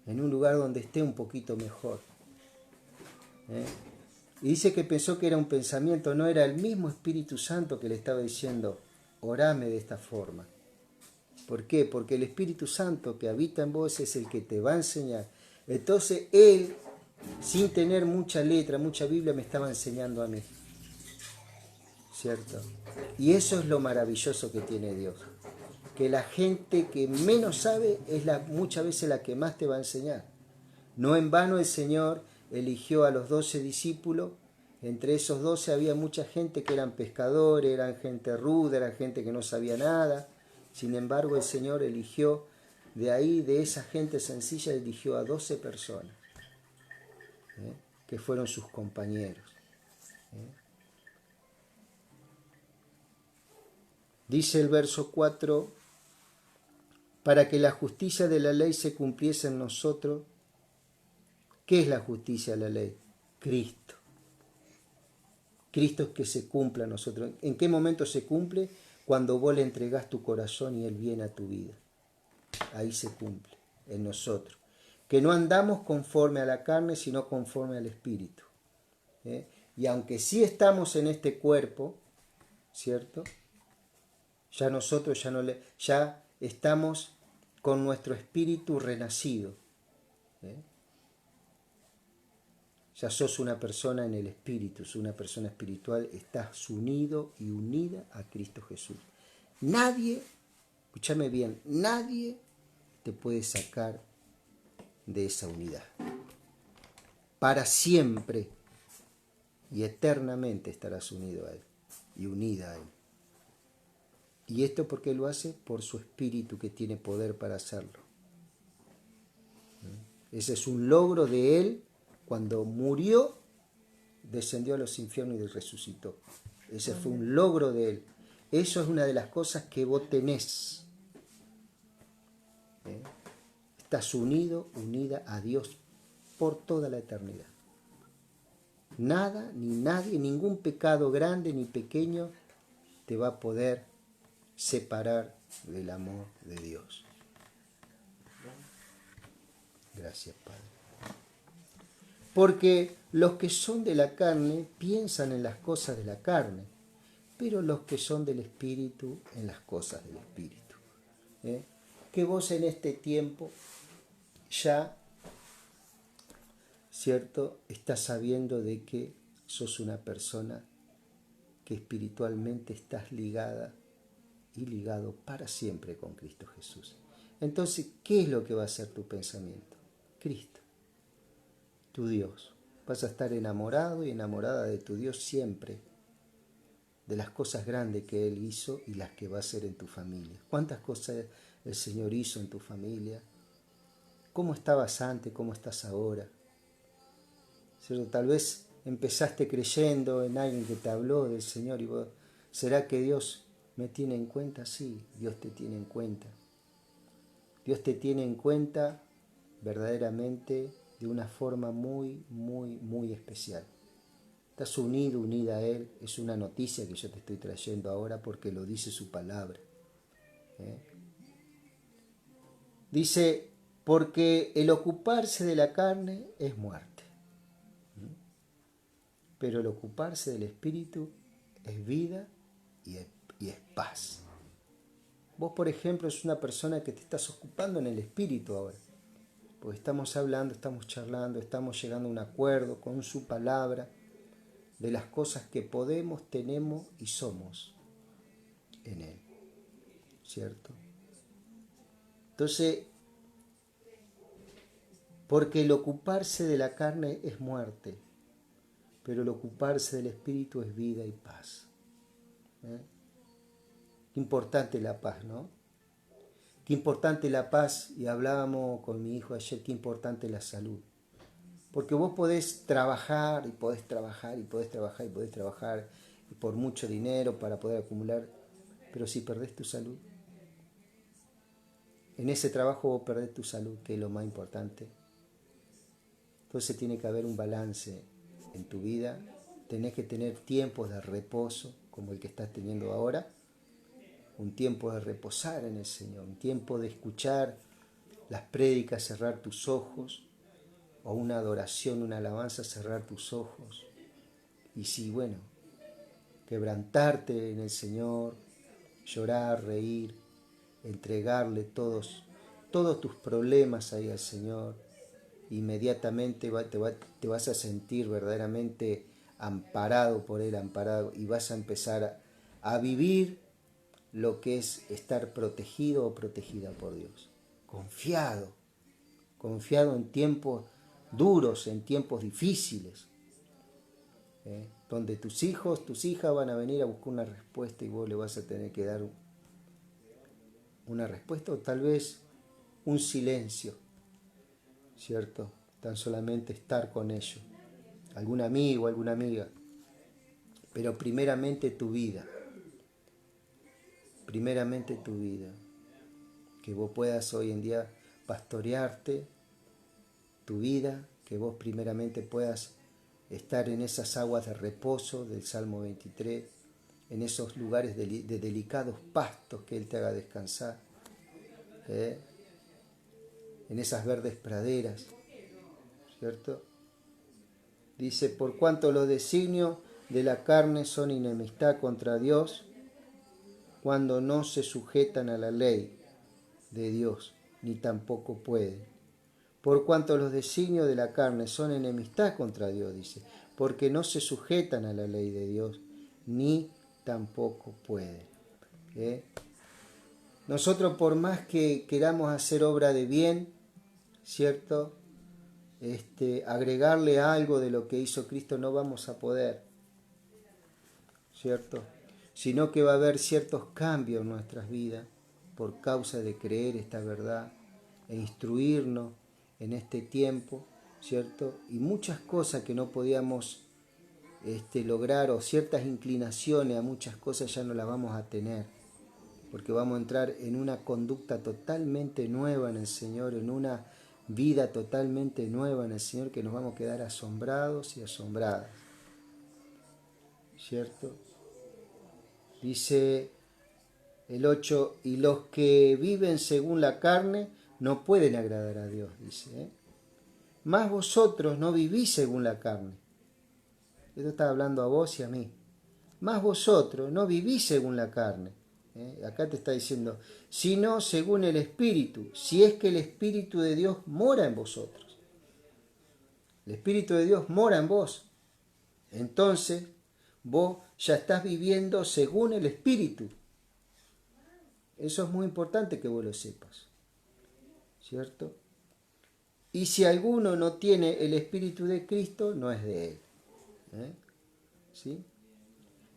en un lugar donde esté un poquito mejor. Y dice que pensó que era un pensamiento, no era el mismo Espíritu Santo que le estaba diciendo, orame de esta forma. ¿Por qué? Porque el Espíritu Santo que habita en vos es el que te va a enseñar. Entonces Él, sin tener mucha letra, mucha Biblia, me estaba enseñando a mí. ¿Cierto? Y eso es lo maravilloso que tiene Dios. Que la gente que menos sabe es muchas veces la que más te va a enseñar. No en vano el Señor eligió a los 12 discípulos. Entre esos 12 había mucha gente que eran pescadores, eran gente ruda, eran gente que no sabía nada. Sin embargo, el Señor eligió de esa gente sencilla, eligió a 12 personas, que fueron sus compañeros. Dice el verso 4, para que la justicia de la ley se cumpliese en nosotros. ¿Qué es la justicia de la ley? Cristo. Cristo es que se cumpla a nosotros. ¿En qué momento se cumple? Cuando vos le entregás tu corazón y Él viene a tu vida. Ahí se cumple, en nosotros. Que no andamos conforme a la carne, sino conforme al Espíritu. Y aunque sí estamos en este cuerpo, ¿cierto? Ya nosotros ya estamos con nuestro espíritu renacido. Ya sos una persona en el espíritu, sos una persona espiritual, estás unido y unida a Cristo Jesús. Nadie, escúchame bien, nadie te puede sacar de esa unidad. Para siempre y eternamente estarás unido a Él y unida a Él. ¿Y esto por qué lo hace? Por su espíritu que tiene poder para hacerlo. Ese es un logro de Él. Cuando murió, descendió a los infiernos y resucitó. Ese fue un logro de Él. Eso es una de las cosas que vos tenés. Estás unido, unida a Dios por toda la eternidad. Nada, ni nadie, ningún pecado grande ni pequeño te va a poder separar del amor de Dios. Gracias, Padre. Porque los que son de la carne piensan en las cosas de la carne, pero los que son del Espíritu en las cosas del Espíritu. Que vos en este tiempo ya, ¿cierto?, estás sabiendo de que sos una persona que espiritualmente estás ligada y ligado para siempre con Cristo Jesús. Entonces, ¿qué es lo que va a ser tu pensamiento? Cristo, tu Dios. Vas a estar enamorado y enamorada de tu Dios siempre, de las cosas grandes que Él hizo y las que va a hacer en tu familia. ¿Cuántas cosas el Señor hizo en tu familia? ¿Cómo estabas antes? ¿Cómo estás ahora? ¿Cierto? Tal vez empezaste creyendo en alguien que te habló del Señor y vos, ¿será que Dios me tiene en cuenta? Sí, Dios te tiene en cuenta. Dios te tiene en cuenta verdaderamente de una forma muy, muy, muy especial. Estás unido, unida a Él. Es una noticia que yo te estoy trayendo ahora porque lo dice su palabra. Dice, porque el ocuparse de la carne es muerte, pero el ocuparse del Espíritu es vida y es paz. Vos, por ejemplo, sos una persona que te estás ocupando en el Espíritu ahora. Porque estamos hablando, estamos charlando, estamos llegando a un acuerdo con su palabra de las cosas que podemos, tenemos y somos en Él. ¿Cierto? Entonces, porque el ocuparse de la carne es muerte, pero el ocuparse del Espíritu es vida y paz. Qué importante la paz, ¿no? Qué importante la paz, y hablábamos con mi hijo ayer, qué importante la salud. Porque vos podés trabajar, y podés trabajar, y podés trabajar, y podés trabajar, y por mucho dinero para poder acumular, pero si perdés tu salud, en ese trabajo vos perdés tu salud, que es lo más importante. Entonces tiene que haber un balance en tu vida, tenés que tener tiempos de reposo, como el que estás teniendo ahora, un tiempo de reposar en el Señor, un tiempo de escuchar las prédicas, cerrar tus ojos, o una adoración, una alabanza, cerrar tus ojos. Y sí, bueno, quebrantarte en el Señor, llorar, reír, entregarle todos tus problemas ahí al Señor. Inmediatamente te vas a sentir verdaderamente amparado por Él, amparado, y vas a empezar a vivir lo que es estar protegido o protegida por Dios. Confiado en tiempos duros, en tiempos difíciles, donde tus hijos, tus hijas van a venir a buscar una respuesta y vos le vas a tener que dar una respuesta o tal vez un silencio, ¿cierto? Tan solamente estar con ellos, algún amigo, alguna amiga, pero primeramente tu vida, que vos puedas hoy en día pastorearte tu vida, que vos primeramente puedas estar en esas aguas de reposo del Salmo 23, en esos lugares de delicados pastos que Él te haga descansar, en esas verdes praderas, ¿cierto? Dice, por cuanto los designios de la carne son enemistad contra Dios, cuando no se sujetan a la ley de Dios, ni tampoco pueden. Por cuanto los designios de la carne son enemistad contra Dios, dice, porque no se sujetan a la ley de Dios, ni tampoco pueden. Nosotros, por más que queramos hacer obra de bien, ¿cierto? Agregarle algo de lo que hizo Cristo no vamos a poder, ¿cierto? Sino que va a haber ciertos cambios en nuestras vidas por causa de creer esta verdad e instruirnos en este tiempo, ¿cierto? Y muchas cosas que no podíamos lograr, o ciertas inclinaciones a muchas cosas ya no las vamos a tener, porque vamos a entrar en una conducta totalmente nueva en el Señor, en una vida totalmente nueva en el Señor, que nos vamos a quedar asombrados y asombradas, ¿cierto? Dice el 8, y los que viven según la carne no pueden agradar a Dios, dice, Mas vosotros no vivís según la carne. Esto está hablando a vos y a mí. Mas vosotros no vivís según la carne. Acá te está diciendo, sino según el Espíritu, si es que el Espíritu de Dios mora en vosotros. El Espíritu de Dios mora en vos. Entonces, vos ya estás viviendo según el Espíritu. Eso es muy importante que vos lo sepas, ¿cierto? Y si alguno no tiene el Espíritu de Cristo, no es de él. ¿Sí?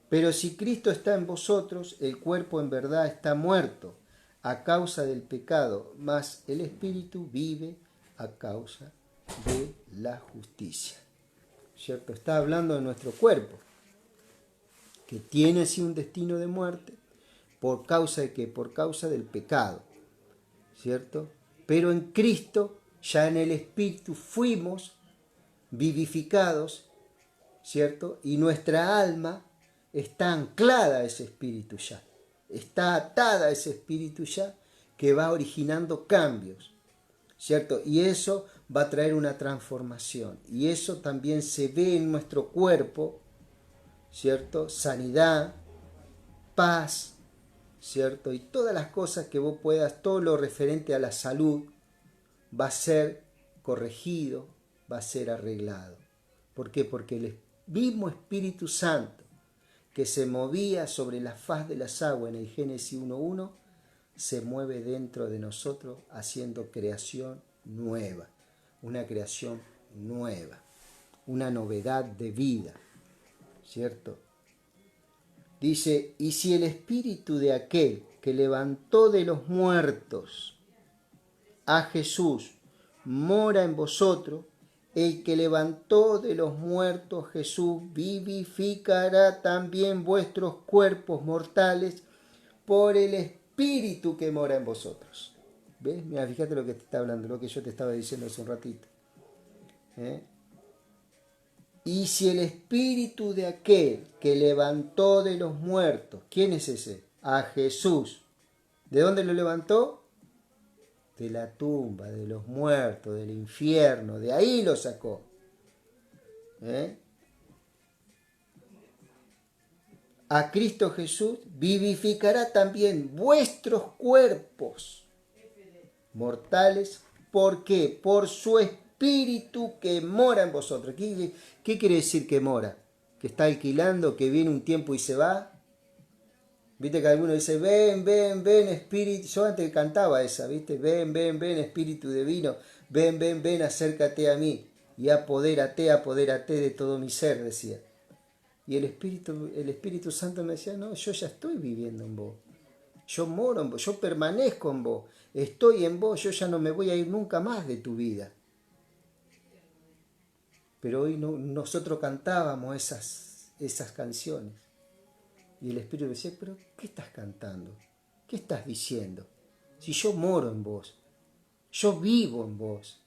Pero si Cristo está en vosotros, el cuerpo en verdad está muerto a causa del pecado, mas el Espíritu vive a causa de la justicia. ¿Cierto? Está hablando de nuestro cuerpo, que tiene así un destino de muerte. ¿Por causa de qué? Por causa del pecado, ¿cierto? Pero en Cristo, ya en el Espíritu, fuimos vivificados, ¿cierto? Y nuestra alma está anclada a ese Espíritu ya. Está atada a ese Espíritu ya, que va originando cambios, ¿cierto? Y eso va a traer una transformación. Y eso también se ve en nuestro cuerpo, ¿cierto? Sanidad, paz, ¿cierto? Y todas las cosas que vos puedas, todo lo referente a la salud, va a ser corregido, va a ser arreglado. ¿Por qué? Porque el mismo Espíritu Santo que se movía sobre la faz de las aguas en el Génesis 1.1, se mueve dentro de nosotros haciendo creación nueva, una creación nueva, una novedad de vida, ¿cierto? Dice, y si el Espíritu de aquel que levantó de los muertos a Jesús mora en vosotros, el que levantó de los muertos Jesús vivificará también vuestros cuerpos mortales por el Espíritu que mora en vosotros. ¿Ves? Mira, fíjate lo que te está hablando, lo que yo te estaba diciendo hace un ratito. Y si el Espíritu de aquel que levantó de los muertos, ¿quién es ese? A Jesús. ¿De dónde lo levantó? De la tumba, de los muertos, del infierno, de ahí lo sacó. A Cristo Jesús vivificará también vuestros cuerpos mortales. ¿Por qué? Por su Espíritu que mora en vosotros. ¿Qué quiere decir que mora? ¿Que está alquilando, que viene un tiempo y se va? Viste que alguno dice, ven, ven, ven, Espíritu. Yo antes cantaba esa, ¿viste? Ven, ven, ven, Espíritu divino. Ven, ven, ven, acércate a mí. Y apodérate de todo mi ser, decía. Y el Espíritu Santo me decía, no, yo ya estoy viviendo en vos. Yo moro en vos, yo permanezco en vos. Estoy en vos, yo ya no me voy a ir nunca más de tu vida. Pero hoy nosotros cantábamos esas canciones. Y el Espíritu decía, pero ¿qué estás cantando? ¿Qué estás diciendo? Si yo moro en vos, yo vivo en vos.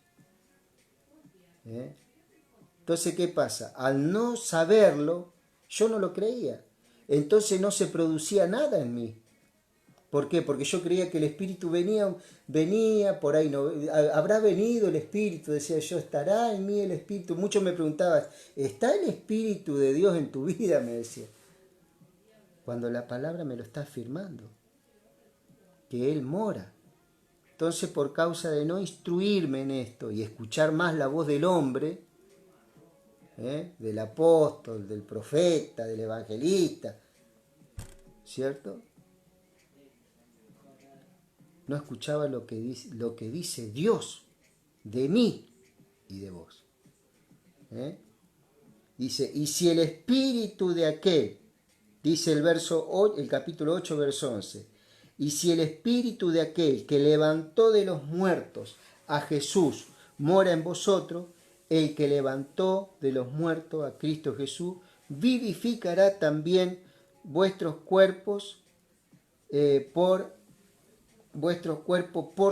Entonces, ¿qué pasa? Al no saberlo, yo no lo creía. Entonces no se producía nada en mí. ¿Por qué? Porque yo creía que el Espíritu venía por ahí, no, habrá venido el Espíritu, decía yo, ¿estará en mí el Espíritu? Muchos me preguntaban, ¿está el Espíritu de Dios en tu vida? Me decía. Cuando la palabra me lo está afirmando, que Él mora. Entonces, por causa de no instruirme en esto y escuchar más la voz del hombre, del apóstol, del profeta, del evangelista, ¿cierto? No escuchaba lo que dice Dios de mí y de vos. Dice, y si el Espíritu de aquel, dice el capítulo 8, verso 11, y si el Espíritu de aquel que levantó de los muertos a Jesús mora en vosotros, el que levantó de los muertos a Cristo Jesús vivificará también vuestros cuerpos por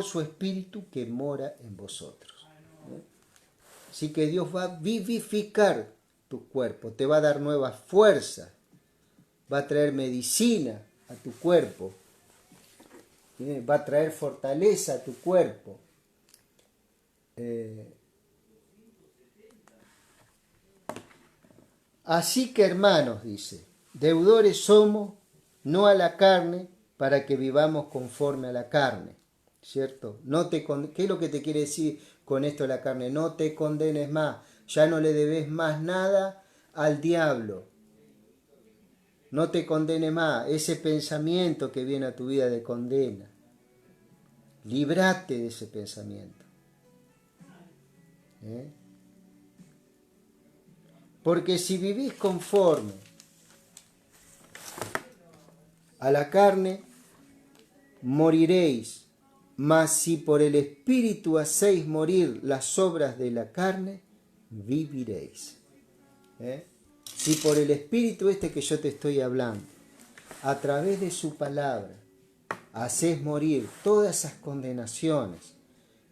su espíritu que mora en vosotros. Así que Dios va a vivificar tu cuerpo, te va a dar nuevas fuerzas, va a traer medicina a tu cuerpo, va a traer fortaleza a tu cuerpo. Así que, hermanos, dice, deudores somos, no a la carne, para que vivamos conforme a la carne, ¿cierto? ¿Qué es lo que te quiere decir con esto de la carne? No te condenes más, ya no le debes más nada al diablo. No te condenes más, ese pensamiento que viene a tu vida de condena. Líbrate de ese pensamiento. Porque si vivís conforme a la carne, moriréis. Mas si por el Espíritu hacéis morir las obras de la carne, viviréis. Si por el Espíritu que yo te estoy hablando, a través de su palabra, hacés morir todas esas condenaciones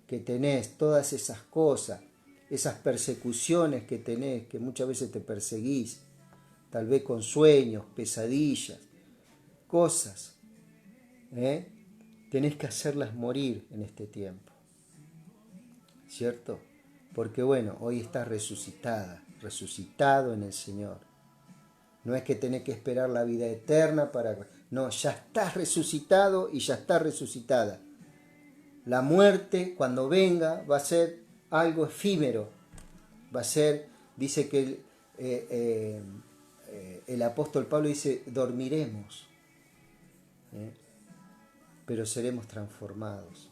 que tenés, todas esas cosas, esas persecuciones que tenés, que muchas veces te perseguís, tal vez con sueños, pesadillas, cosas, tenés que hacerlas morir en este tiempo, ¿cierto? Porque bueno, hoy estás resucitado en el Señor. No es que tenés que esperar la vida eterna para... No, ya estás resucitado y ya estás resucitada. La muerte, cuando venga, va a ser algo efímero. Va a ser, dice que el apóstol Pablo dice, dormiremos. Pero seremos transformados.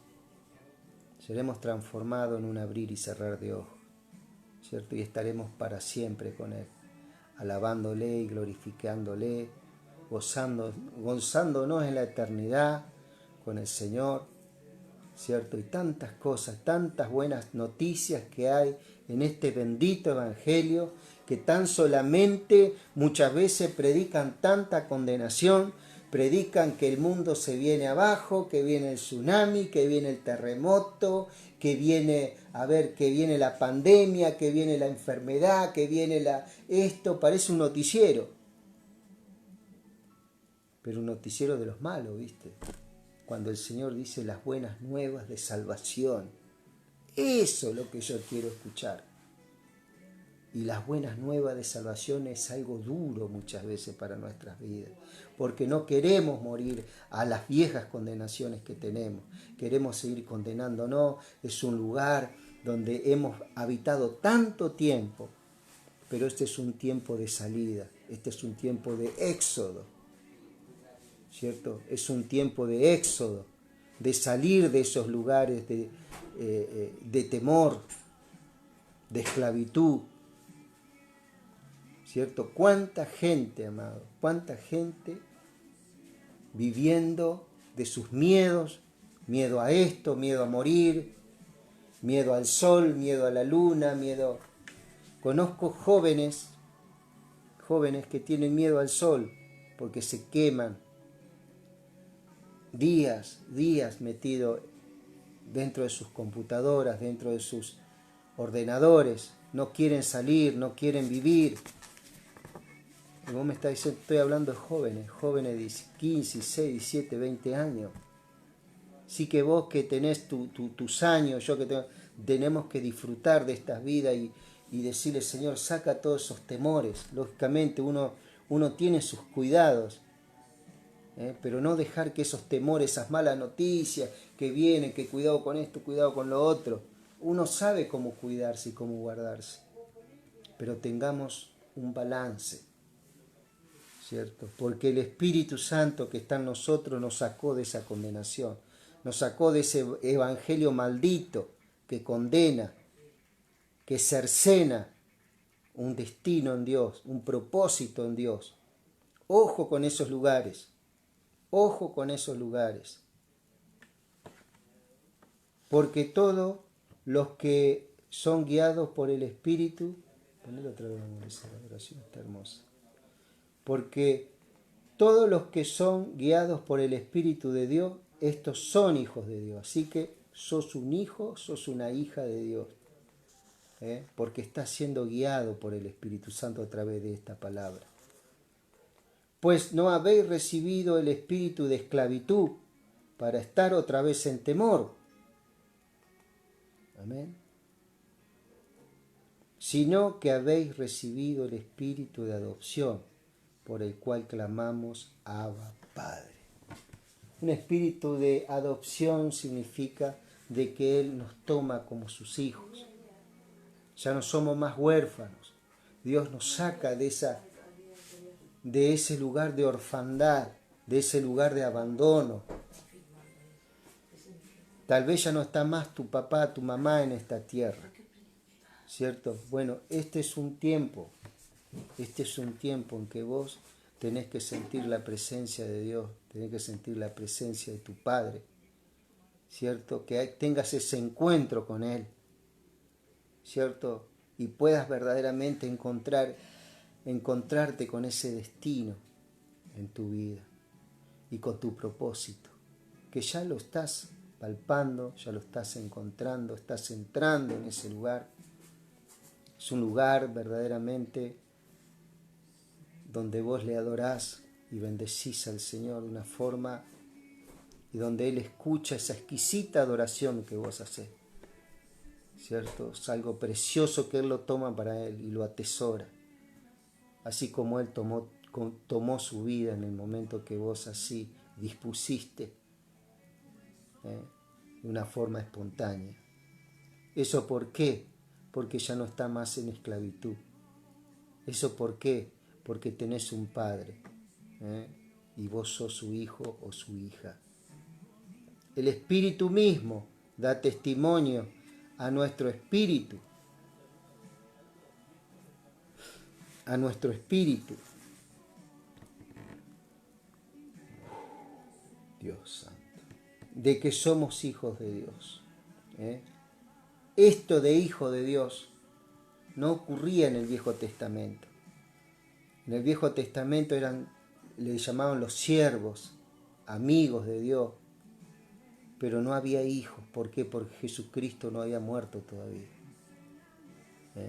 Seremos transformados en un abrir y cerrar de ojos, ¿cierto? Y estaremos para siempre con Él, alabándole y glorificándole, gozándonos en la eternidad con el Señor, ¿cierto? Y tantas cosas, tantas buenas noticias que hay en este bendito Evangelio, que tan solamente muchas veces predican tanta condenación, predican que el mundo se viene abajo, que viene el tsunami, que viene el terremoto, que viene, que viene la pandemia, que viene la enfermedad, que viene esto, parece un noticiero. Pero un noticiero de los malos, ¿viste? Cuando el Señor dice las buenas nuevas de salvación. Eso es lo que yo quiero escuchar. Y las buenas nuevas de salvación es algo duro muchas veces para nuestras vidas, porque no queremos morir a las viejas condenaciones que tenemos, queremos seguir condenándonos. Es un lugar donde hemos habitado tanto tiempo, pero este es un tiempo de salida, este es un tiempo de éxodo, ¿cierto? Es un tiempo de éxodo, de salir de esos lugares de temor, de esclavitud, ¿cierto? ¿Cuánta gente, amado? ¿Cuánta gente viviendo de sus miedos? Miedo a esto, miedo a morir, miedo al sol, miedo a la luna, miedo... Conozco jóvenes que tienen miedo al sol porque se queman días metidos dentro de sus computadoras, dentro de sus ordenadores, no quieren salir, no quieren vivir. Y vos me estás diciendo, estoy hablando de jóvenes de 15, 16, 17, 20 años. Sí que vos que tenés tus años, yo que tenemos que disfrutar de estas vidas y decirle, Señor, saca todos esos temores. Lógicamente uno tiene sus cuidados, pero no dejar que esos temores, esas malas noticias que vienen, que cuidado con esto, cuidado con lo otro. Uno sabe cómo cuidarse y cómo guardarse, pero tengamos un balance, ¿cierto? Porque el Espíritu Santo que está en nosotros nos sacó de esa condenación, nos sacó de ese evangelio maldito que condena, que cercena un destino en Dios, un propósito en Dios. Ojo con esos lugares, ojo con esos lugares. Porque todos los que son guiados por el Espíritu, ponelo otra vez, esa oración está hermosa. porque todos los que son guiados por el Espíritu de Dios, estos son hijos de Dios. Así que sos un hijo, sos una hija de Dios, porque estás siendo guiado por el Espíritu Santo a través de esta palabra. Pues no habéis recibido el espíritu de esclavitud para estar otra vez en temor. Amén. Sino que habéis recibido el espíritu de adopción, por el cual clamamos Abba, Padre. Un espíritu de adopción significa de que Él nos toma como sus hijos. Ya no somos más huérfanos. Dios nos saca de ese lugar de orfandad, de ese lugar de abandono. Tal vez ya no está más tu papá, tu mamá en esta tierra, ¿cierto? Bueno, este es un tiempo en que vos tenés que sentir la presencia de Dios, tenés que sentir la presencia de tu Padre, ¿cierto? Que tengas ese encuentro con Él, ¿cierto? Y puedas verdaderamente encontrarte con ese destino en tu vida y con tu propósito, que ya lo estás palpando, ya lo estás encontrando, estás entrando en ese lugar. Es un lugar verdaderamente donde vos le adorás y bendecís al Señor de una forma y donde Él escucha esa exquisita adoración que vos hacés, ¿cierto? Es algo precioso que Él lo toma para Él y lo atesora, así como Él tomó su vida en el momento que vos así dispusiste, de una forma espontánea. ¿Eso por qué? Porque ya no está más en esclavitud. ¿Eso por qué? Porque tenés un Padre, y vos sos su hijo o su hija. El Espíritu mismo da testimonio a nuestro espíritu, Dios santo, de que somos hijos de Dios. Esto de hijo de Dios no ocurría en el Viejo Testamento. En el Viejo Testamento le llamaban los siervos, amigos de Dios, pero no había hijos. ¿Por qué? Porque Jesucristo no había muerto todavía.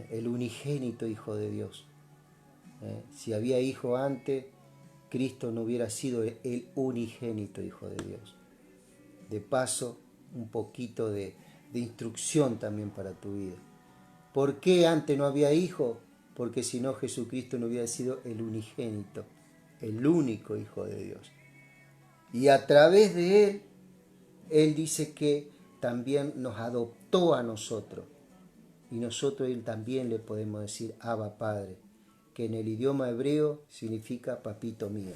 El unigénito Hijo de Dios. Si había hijo antes, Cristo no hubiera sido el unigénito Hijo de Dios. De paso, un poquito de instrucción también para tu vida. ¿Por qué antes no había hijo? Porque si no, Jesucristo no hubiera sido el unigénito, el único Hijo de Dios. Y a través de Él, Él dice que también nos adoptó a nosotros. Y nosotros Él también le podemos decir Abba Padre, que en el idioma hebreo significa papito mío.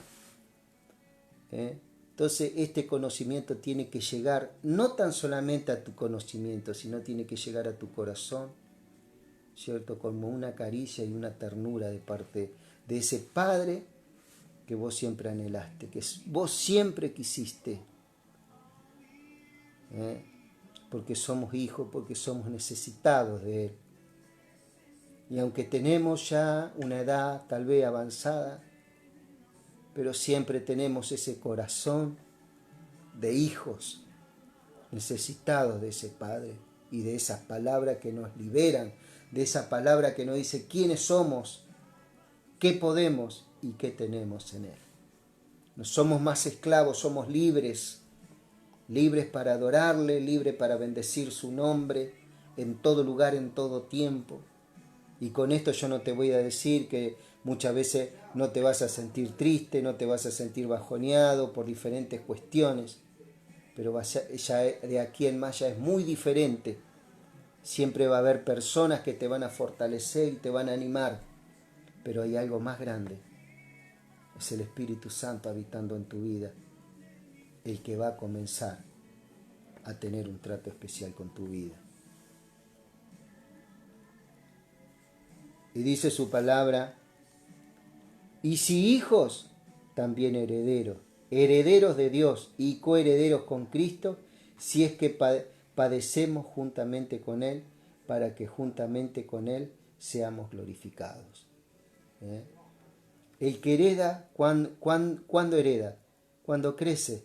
Entonces este conocimiento tiene que llegar no tan solamente a tu conocimiento, sino tiene que llegar a tu corazón, ¿cierto? Como una caricia y una ternura de parte de ese Padre que vos siempre anhelaste, que vos siempre quisiste. Porque somos hijos, porque somos necesitados de Él. Y aunque tenemos ya una edad tal vez avanzada, pero siempre tenemos ese corazón de hijos necesitados de ese Padre y de esas palabras que nos liberan, de esa palabra que nos dice quiénes somos, qué podemos y qué tenemos en Él. No somos más esclavos, somos libres, libres para adorarle, libres para bendecir su nombre en todo lugar, en todo tiempo. Y con esto yo no te voy a decir que muchas veces no te vas a sentir triste, no te vas a sentir bajoneado por diferentes cuestiones, pero ya de aquí en más ya es muy diferente. Siempre va a haber personas que te van a fortalecer y te van a animar, pero hay algo más grande. Es el Espíritu Santo habitando en tu vida, el que va a comenzar a tener un trato especial con tu vida. Y dice su palabra, y si hijos, también herederos, herederos de Dios y coherederos con Cristo, si es que padecemos juntamente con Él, para que juntamente con Él seamos glorificados. El que hereda, ¿cuándo hereda? Cuando crece,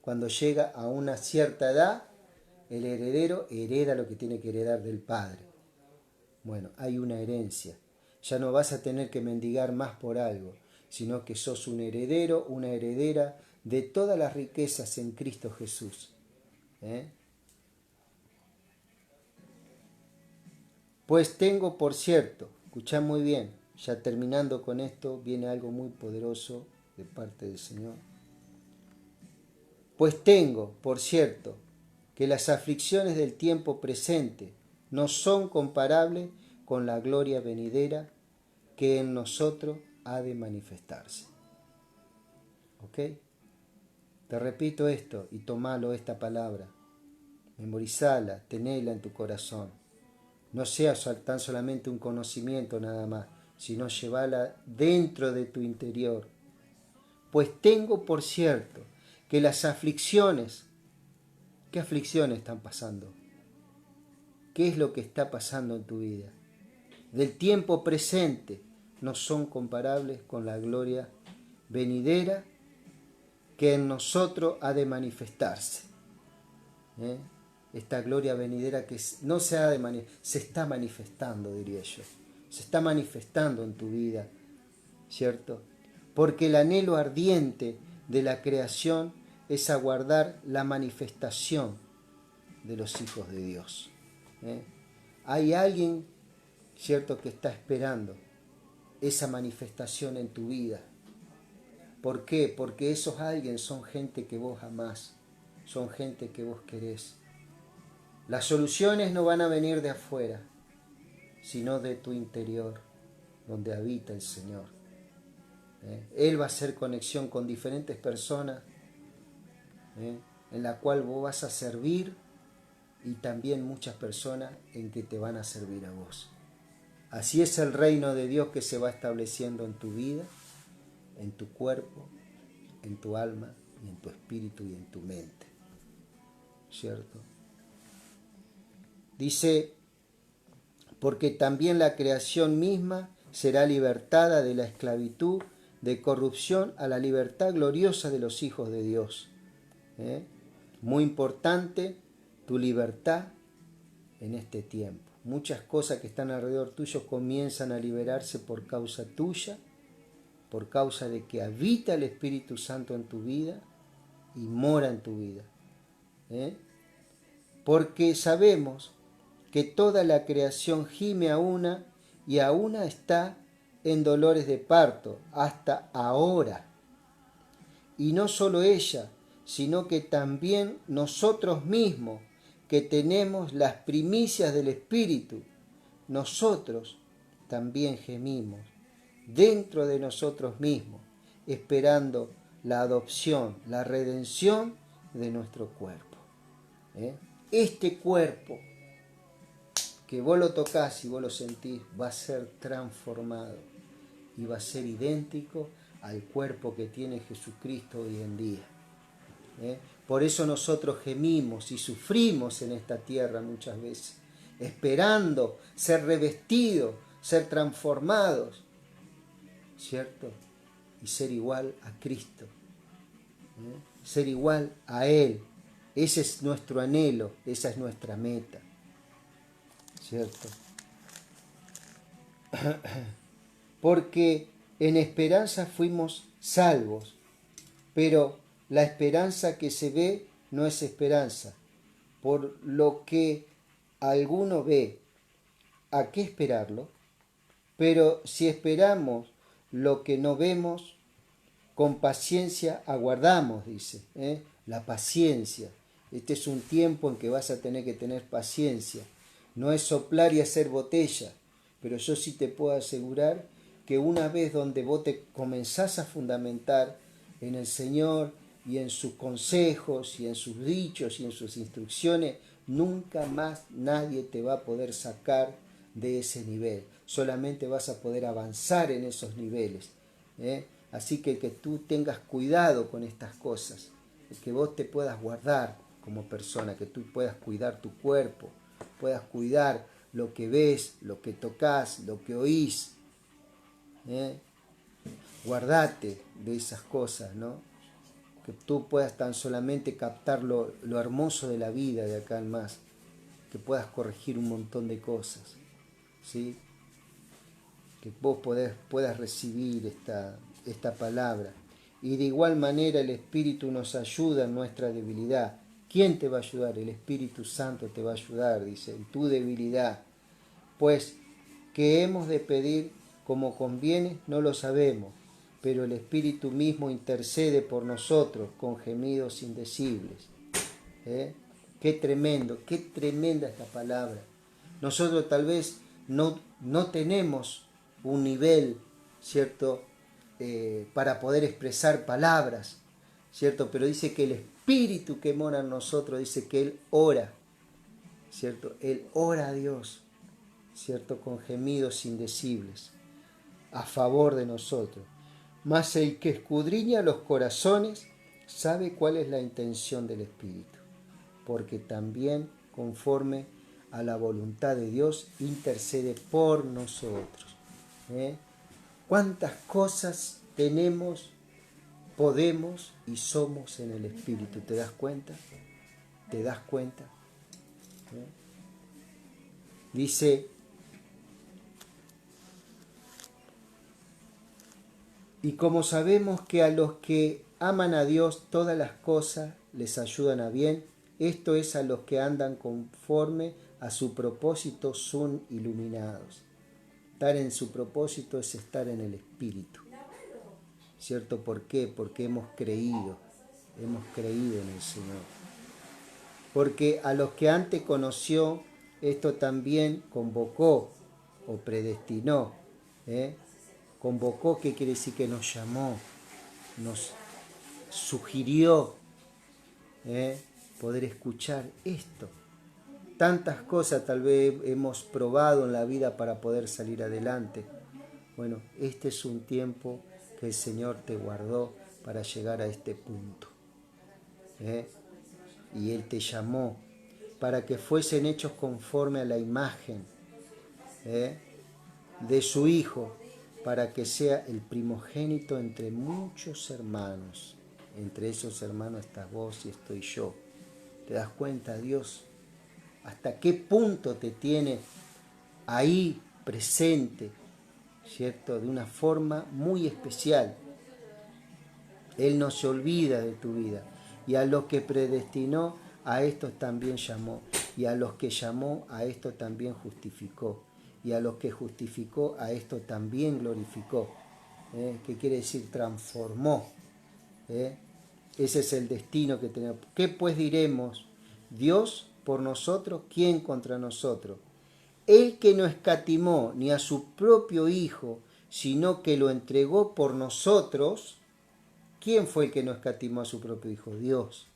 cuando llega a una cierta edad, el heredero hereda lo que tiene que heredar del padre. Bueno, hay una herencia. Ya no vas a tener que mendigar más por algo, sino que sos un heredero, una heredera de todas las riquezas en Cristo Jesús. Pues tengo, por cierto, escuchá muy bien, ya terminando con esto, viene algo muy poderoso de parte del Señor. Pues tengo, por cierto, que las aflicciones del tiempo presente no son comparables con la gloria venidera que en nosotros ha de manifestarse. ¿Ok? Te repito esto y tomalo esta palabra. Memorizala, tenela en tu corazón. No sea tan solamente un conocimiento nada más, sino llevala dentro de tu interior. Pues tengo por cierto que las aflicciones, ¿qué aflicciones están pasando? ¿Qué es lo que está pasando en tu vida? Del tiempo presente no son comparables con la gloria venidera que en nosotros ha de manifestarse. Esta gloria venidera que no se ha de manifestar, se está manifestando, diría yo. Se está manifestando en tu vida, ¿cierto? Porque el anhelo ardiente de la creación es aguardar la manifestación de los hijos de Dios. Hay alguien, ¿cierto?, que está esperando esa manifestación en tu vida. ¿Por qué? Porque esos alguien son gente que vos amás, son gente que vos querés. Las soluciones no van a venir de afuera, sino de tu interior, donde habita el Señor. Él va a hacer conexión con diferentes personas, en la cual vos vas a servir, y también muchas personas en que te van a servir a vos. Así es el reino de Dios que se va estableciendo en tu vida, en tu cuerpo, en tu alma, y en tu espíritu y en tu mente. ¿Cierto? Dice, porque también la creación misma será libertada de la esclavitud de corrupción a la libertad gloriosa de los hijos de Dios. Muy importante tu libertad en este tiempo. Muchas cosas que están alrededor tuyo comienzan a liberarse por causa tuya, por causa de que habita el Espíritu Santo en tu vida y mora en tu vida. Porque sabemos que toda la creación gime a una y a una está en dolores de parto hasta ahora. Y no solo ella, sino que también nosotros mismos, que tenemos las primicias del Espíritu, nosotros también gemimos dentro de nosotros mismos, esperando la adopción, la redención de nuestro cuerpo. Este cuerpo, que vos lo tocás y vos lo sentís, va a ser transformado y va a ser idéntico al cuerpo que tiene Jesucristo hoy en día. Por eso nosotros gemimos y sufrimos en esta tierra muchas veces, esperando ser revestidos, ser transformados, ¿cierto? Y ser igual a Cristo, ser igual a Él. Ese es nuestro anhelo, esa es nuestra meta, ¿cierto? Porque en esperanza fuimos salvos, pero la esperanza que se ve no es esperanza. Por lo que alguno ve, ¿a qué esperarlo? Pero si esperamos lo que no vemos, con paciencia aguardamos, dice. La paciencia. Este es un tiempo en que vas a tener que tener paciencia. No es soplar y hacer botella, pero yo sí te puedo asegurar que una vez donde vos te comenzás a fundamentar en el Señor y en sus consejos y en sus dichos y en sus instrucciones, nunca más nadie te va a poder sacar de ese nivel. Solamente vas a poder avanzar en esos niveles. Así que tú tengas cuidado con estas cosas, que vos te puedas guardar como persona, que tú puedas cuidar tu cuerpo, puedas cuidar lo que ves, lo que tocas, lo que oís. Guardate de esas cosas, ¿no? Que tú puedas tan solamente captar lo hermoso de la vida de acá en más, que puedas corregir un montón de cosas, ¿sí? Que vos puedas recibir esta palabra. Y de igual manera el Espíritu nos ayuda en nuestra debilidad. ¿Quién te va a ayudar? El Espíritu Santo te va a ayudar, dice, en tu debilidad. Pues, ¿qué hemos de pedir como conviene? No lo sabemos, pero el Espíritu mismo intercede por nosotros con gemidos indecibles. ¿Eh? Qué tremendo, qué tremenda esta palabra. Nosotros tal vez no tenemos un nivel, ¿cierto?, para poder expresar palabras, ¿cierto? Pero dice que el Espíritu que mora en nosotros, dice que Él ora, ¿cierto? Él ora a Dios, ¿cierto? Con gemidos indecibles, a favor de nosotros. Mas el que escudriña los corazones sabe cuál es la intención del Espíritu, porque también conforme a la voluntad de Dios intercede por nosotros. ¿Cuántas cosas tenemos, podemos y somos en el Espíritu? ¿Te das cuenta? ¿Te das cuenta? Dice, y como sabemos que a los que aman a Dios todas las cosas les ayudan a bien, esto es a los que andan conforme a su propósito son iluminados. Estar en su propósito es estar en el Espíritu. ¿Cierto? ¿Por qué? Porque hemos creído en el Señor. Porque a los que antes conoció, esto también convocó o predestinó. Convocó, ¿qué quiere decir? Que nos llamó, nos sugirió poder escuchar esto. Tantas cosas tal vez hemos probado en la vida para poder salir adelante. Bueno, este es un tiempo que el Señor te guardó para llegar a este punto. Y Él te llamó para que fuesen hechos conforme a la imagen de su Hijo, para que sea el primogénito entre muchos hermanos. Entre esos hermanos estás vos y estoy yo. ¿Te das cuenta, Dios? ¿Hasta qué punto te tiene ahí presente, ¿cierto? De una forma muy especial. Él no se olvida de tu vida. Y a los que predestinó, a estos también llamó. Y a los que llamó, a estos también justificó. Y a los que justificó, a estos también glorificó. ¿Qué quiere decir? Transformó. Ese es el destino que tenemos. ¿Qué pues diremos? Dios por nosotros, ¿quién contra nosotros? El que no escatimó ni a su propio Hijo, sino que lo entregó por nosotros. ¿Quién fue el que no escatimó a su propio Hijo? Dios.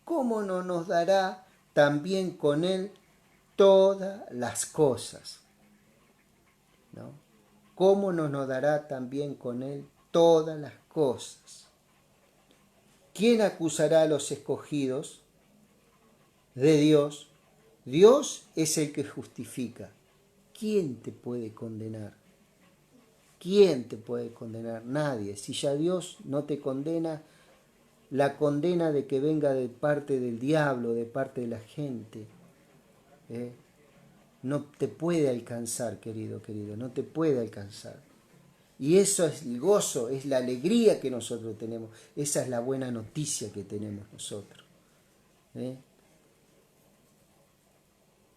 ¿Cómo no nos dará también con Él todas las cosas? ¿No? ¿Cómo no nos dará también con Él todas las cosas? ¿Quién acusará a los escogidos de Dios? Dios es el que justifica. ¿Quién te puede condenar? ¿Quién te puede condenar? Nadie. Si ya Dios no te condena, la condena de que venga de parte del diablo, de parte de la gente, no te puede alcanzar, querido, no te puede alcanzar. Y eso es el gozo, es la alegría que nosotros tenemos. Esa es la buena noticia que tenemos nosotros.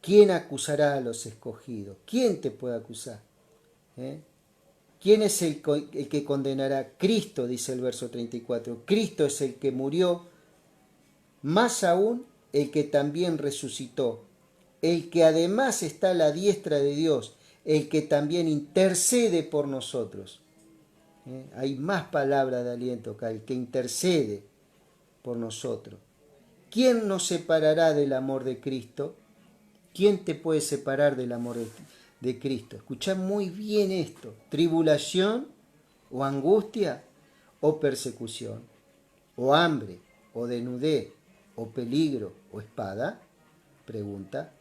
¿Quién acusará a los escogidos? ¿Quién te puede acusar? ¿Quién es el que condenará? Cristo, dice el verso 34. Cristo es el que murió, más aún el que también resucitó, el que además está a la diestra de Dios, el que también intercede por nosotros. Hay más palabras de aliento acá, el que intercede por nosotros. ¿Quién nos separará del amor de Cristo? ¿Quién te puede separar del amor de Cristo? Escuchá muy bien esto. Tribulación o angustia o persecución, o hambre o desnudez o peligro o espada. Pregunta.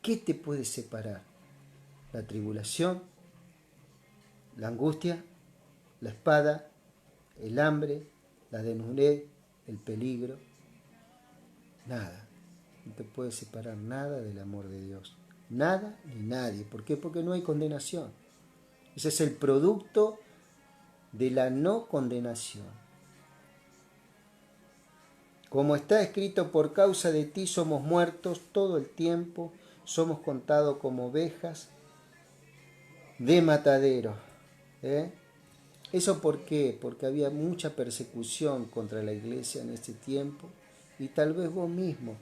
¿Qué te puede separar? La tribulación, la angustia, la espada, el hambre, la desnudez, el peligro. Nada. No te puede separar nada del amor de Dios. Nada ni nadie. ¿Por qué? Porque no hay condenación. Ese es el producto de la no condenación. Como está escrito, por causa de ti somos muertos todo el tiempo, somos contados como ovejas de matadero. ¿Eso por qué? Porque había mucha persecución contra la iglesia en ese tiempo y tal vez vos mismo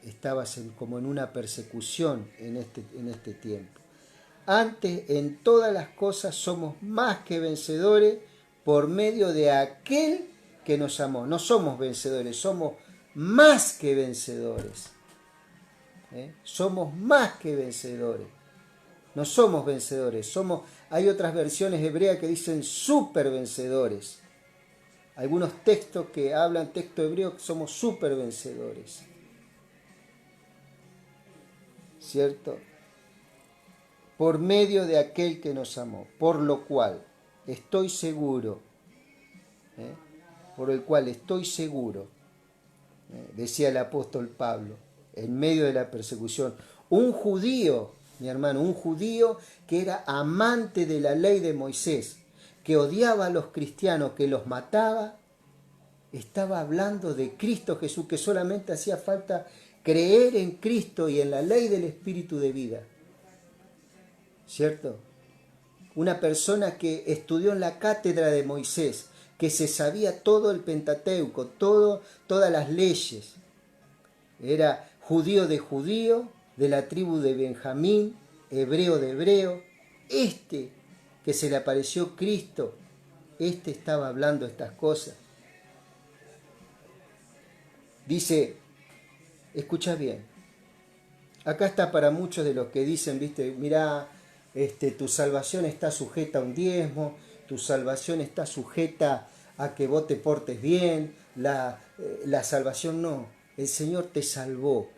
estabas como en una persecución en este tiempo. Antes, en todas las cosas somos más que vencedores por medio de aquel que nos amó. No somos vencedores, somos más que vencedores. Somos más que vencedores. No somos vencedores, hay otras versiones hebreas que dicen super vencedores. Algunos textos que hablan texto hebreo que somos super vencedores. ¿Cierto? Por medio de aquel que nos amó, por lo cual estoy seguro, decía el apóstol Pablo, en medio de la persecución, un judío, mi hermano, un judío que era amante de la ley de Moisés, que odiaba a los cristianos, que los mataba, estaba hablando de Cristo Jesús, que solamente hacía falta creer en Cristo y en la ley del Espíritu de vida. ¿Cierto? Una persona que estudió en la cátedra de Moisés, que se sabía todo el Pentateuco, todas las leyes. Era judío, de la tribu de Benjamín, hebreo de hebreo. Que se le apareció Cristo, estaba hablando estas cosas. Dice, escucha bien, acá está para muchos de los que dicen, viste, mirá, tu salvación está sujeta a un diezmo, tu salvación está sujeta a que vos te portes bien, la salvación no, el Señor te salvó.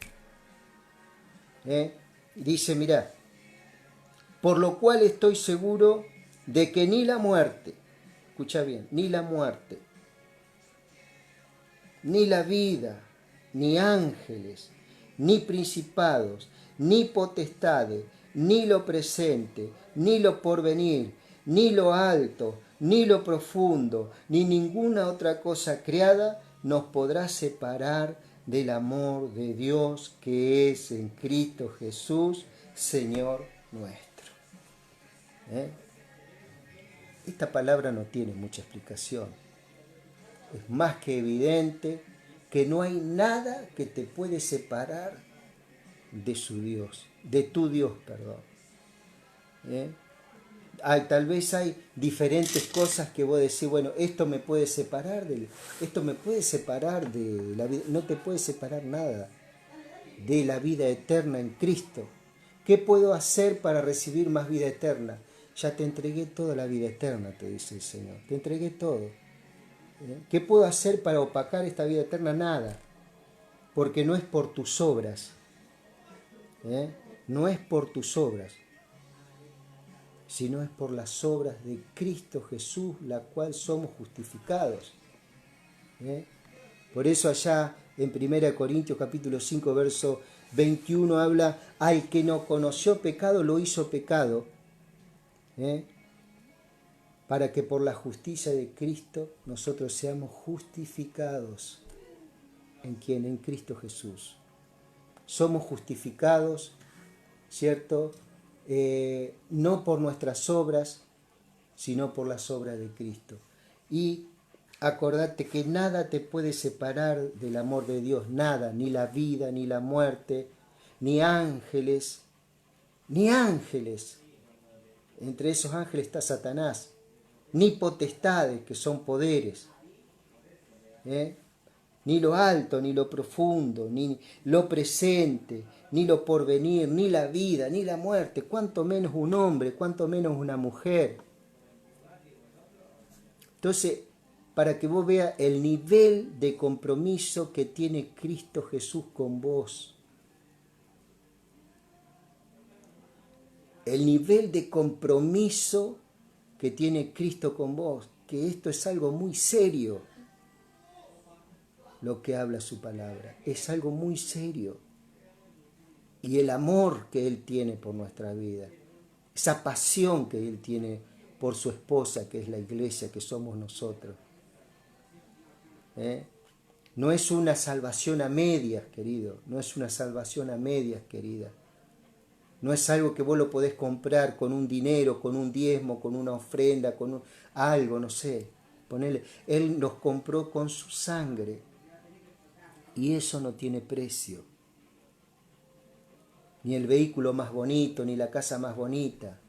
Dice, mirá, por lo cual estoy seguro de que ni la muerte, escucha bien, ni la muerte, ni la vida, ni ángeles, ni principados, ni potestades, ni lo presente, ni lo porvenir, ni lo alto, ni lo profundo, ni ninguna otra cosa creada nos podrá separar del amor de Dios que es en Cristo Jesús, Señor nuestro. Esta palabra no tiene mucha explicación. Es más que evidente que no hay nada que te puede separar de su Dios, de tu Dios, perdón. Tal vez hay diferentes cosas que vos decís, bueno, esto me puede separar de la vida. No te puede separar nada de la vida eterna en Cristo. ¿Qué puedo hacer para recibir más vida eterna? Ya te entregué toda la vida eterna, te dice el Señor. Te entregué todo. ¿Qué puedo hacer para opacar esta vida eterna? Nada. Porque no es por tus obras. No es por tus obras, sino es por las obras de Cristo Jesús, la cual somos justificados. Por eso allá en 1 Corintios capítulo 5, verso 21 habla, al que no conoció pecado lo hizo pecado, para que por la justicia de Cristo nosotros seamos justificados. ¿En quién? En Cristo Jesús. Somos justificados, ¿cierto? No por nuestras obras, sino por las obras de Cristo. Y acordate que nada te puede separar del amor de Dios, nada, ni la vida, ni la muerte, ni ángeles, ni ángeles. Entre esos ángeles está Satanás, ni potestades, que son poderes, ni lo alto, ni lo profundo, ni lo presente, ni lo porvenir, ni la vida, ni la muerte, cuanto menos un hombre, cuanto menos una mujer. Entonces, para que vos veas el nivel de compromiso que tiene Cristo Jesús con vos. el nivel de compromiso que tiene Cristo con vos, que esto es algo muy serio, lo que habla su palabra, es algo muy serio. Y el amor que Él tiene por nuestra vida, esa pasión que Él tiene por su esposa, que es la iglesia, que somos nosotros. No es una salvación a medias, querido, no es una salvación a medias, querida. No es algo que vos lo podés comprar con un dinero, con un diezmo, con una ofrenda, algo, no sé. Ponele. Él nos compró con su sangre y eso no tiene precio. Ni el vehículo más bonito, ni la casa más bonita.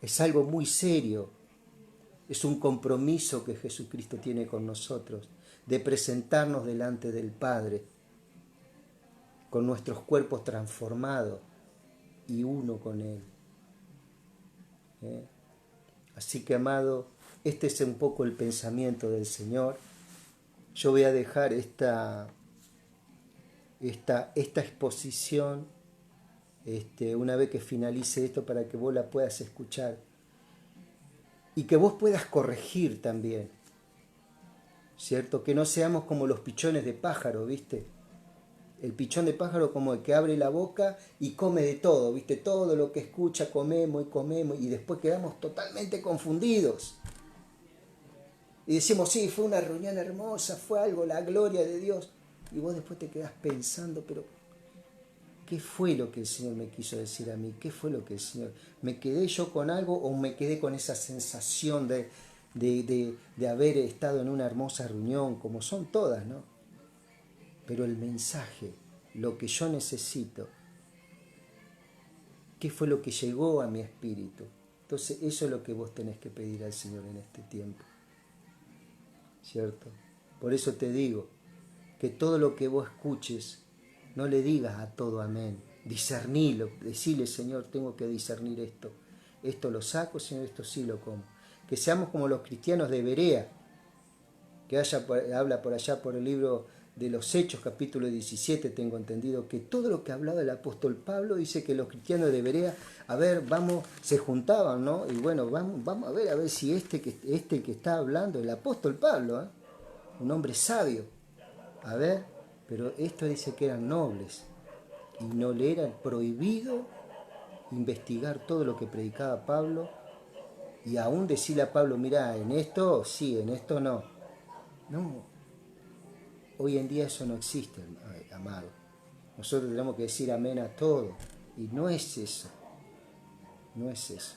Es algo muy serio. Es un compromiso que Jesucristo tiene con nosotros, de presentarnos delante del Padre, con nuestros cuerpos transformados y uno con Él. Así que, amado, este es un poco el pensamiento del Señor. Yo voy a dejar esta exposición una vez que finalice esto para que vos la puedas escuchar y que vos puedas corregir también, ¿cierto? Que no seamos como los pichones de pájaro, ¿viste? El pichón de pájaro como el que abre la boca y come de todo, ¿viste? Todo lo que escucha comemos y después quedamos totalmente confundidos. Y decimos, sí, fue una reunión hermosa, fue algo, la gloria de Dios. Y vos después te quedás pensando, pero ¿qué fue lo que el Señor me quiso decir a mí? ¿Qué fue lo que el Señor? ¿Me quedé yo con algo o me quedé con esa sensación de haber estado en una hermosa reunión, como son todas, ¿no? Pero el mensaje, lo que yo necesito, ¿qué fue lo que llegó a mi espíritu? Entonces eso es lo que vos tenés que pedir al Señor en este tiempo, ¿cierto? Por eso te digo, que todo lo que vos escuches, no le digas a todo amén, discernilo, decile, Señor, tengo que discernir esto lo saco, Señor, esto sí lo como. Que seamos como los cristianos de Berea, que habla por allá por el libro de los Hechos, capítulo 17, tengo entendido, que todo lo que hablaba el apóstol Pablo dice que los cristianos de Berea, se juntaban, ¿no? Y bueno, vamos a ver si este que está hablando, el apóstol Pablo, un hombre sabio, pero esto dice que eran nobles y no le era prohibido investigar todo lo que predicaba Pablo y aún decirle a Pablo, mira, en esto sí, en esto no. No, hoy en día eso no existe, amado. Nosotros tenemos que decir amén a todo y no es eso, no es eso.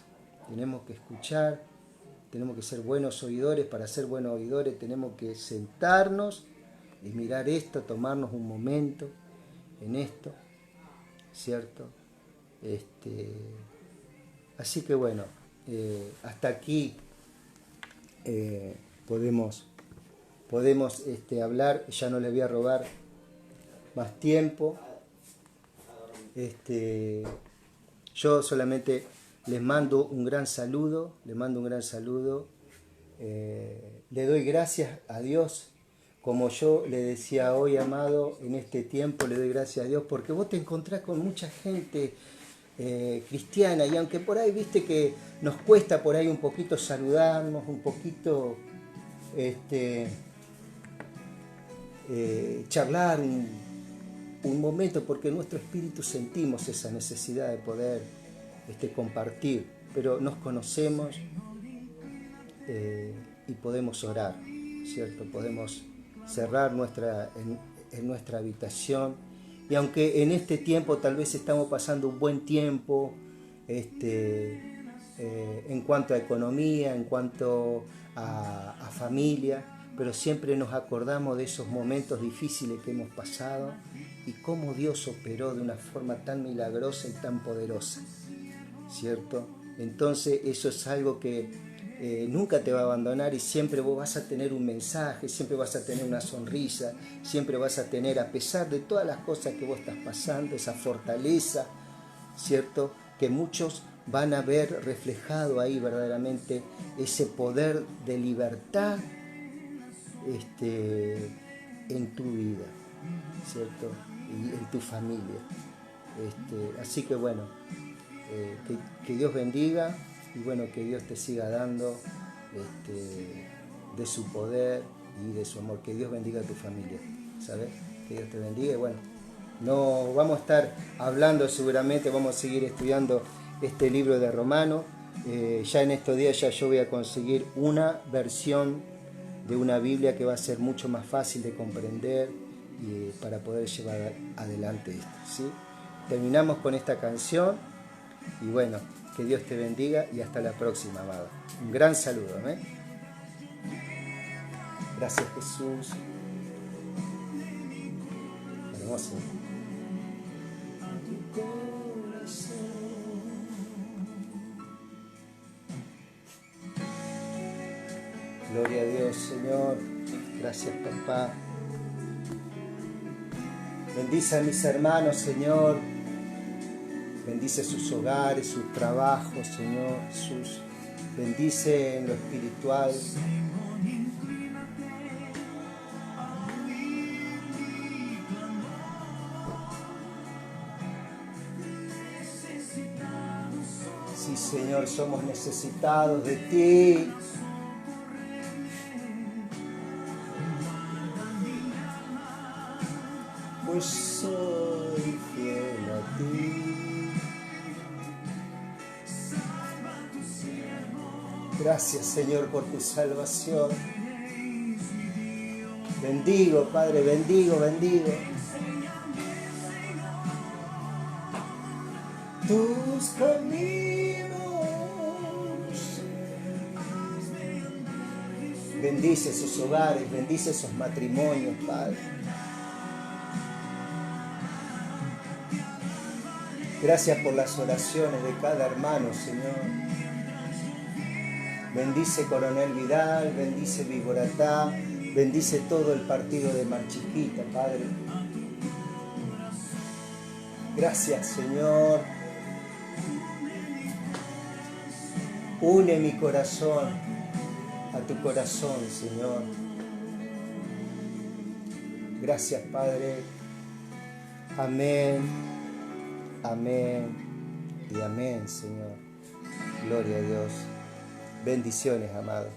Tenemos que escuchar, tenemos que ser buenos oidores. Para ser buenos oidores tenemos que sentarnos y mirar esto, tomarnos un momento en esto, ¿cierto? Así que bueno, hasta aquí podemos hablar. Ya no les voy a robar más tiempo. Yo solamente les mando un gran saludo, le doy gracias a Dios. Como yo le decía hoy, amado, en este tiempo le doy gracias a Dios porque vos te encontrás con mucha gente cristiana y aunque por ahí viste que nos cuesta por ahí un poquito saludarnos, un poquito charlar un momento, porque en nuestro espíritu sentimos esa necesidad de poder compartir, pero nos conocemos y podemos orar, ¿cierto? Podemos cerrar en nuestra habitación. Y aunque en este tiempo tal vez estamos pasando un buen tiempo en cuanto a economía, en cuanto a familia, pero siempre nos acordamos de esos momentos difíciles que hemos pasado y cómo Dios operó de una forma tan milagrosa y tan poderosa, ¿cierto? Entonces eso es algo que nunca te va a abandonar y siempre vos vas a tener un mensaje, siempre vas a tener una sonrisa, siempre vas a tener, a pesar de todas las cosas que vos estás pasando, esa fortaleza, ¿cierto? Que muchos van a ver reflejado ahí verdaderamente ese poder de libertad en tu vida, ¿cierto? Y en tu familia. Así que bueno, que Dios bendiga y bueno, que Dios te siga dando de su poder y de su amor. Que Dios bendiga a tu familia, ¿sabes? Que Dios te bendiga y bueno, no vamos a estar hablando seguramente, vamos a seguir estudiando este libro de Romanos. Ya en estos días ya yo voy a conseguir una versión de una Biblia que va a ser mucho más fácil de comprender y para poder llevar adelante esto, ¿sí? Terminamos con esta canción y bueno, que Dios te bendiga y hasta la próxima, amado. Un gran saludo, ¿eh? Gracias, Jesús. Hermoso. Gloria a Dios, Señor. Gracias, papá. Bendice a mis hermanos, Señor. Bendice sus hogares, sus trabajos, Señor Jesús. Bendice en lo espiritual. Sí, Señor, somos necesitados de ti. Pues soy fiel a ti. Gracias, Señor, por tu salvación. Bendigo, Padre, bendigo, bendigo. Tus caminos. Bendice sus hogares, bendice sus matrimonios, Padre. Gracias por las oraciones de cada hermano, Señor. Bendice Coronel Vidal, bendice Vigoratá, bendice todo el partido de Marchiquita, Padre. Gracias, Señor. Une mi corazón a tu corazón, Señor. Gracias, Padre. Amén, amén y amén, Señor. Gloria a Dios. Bendiciones, amado.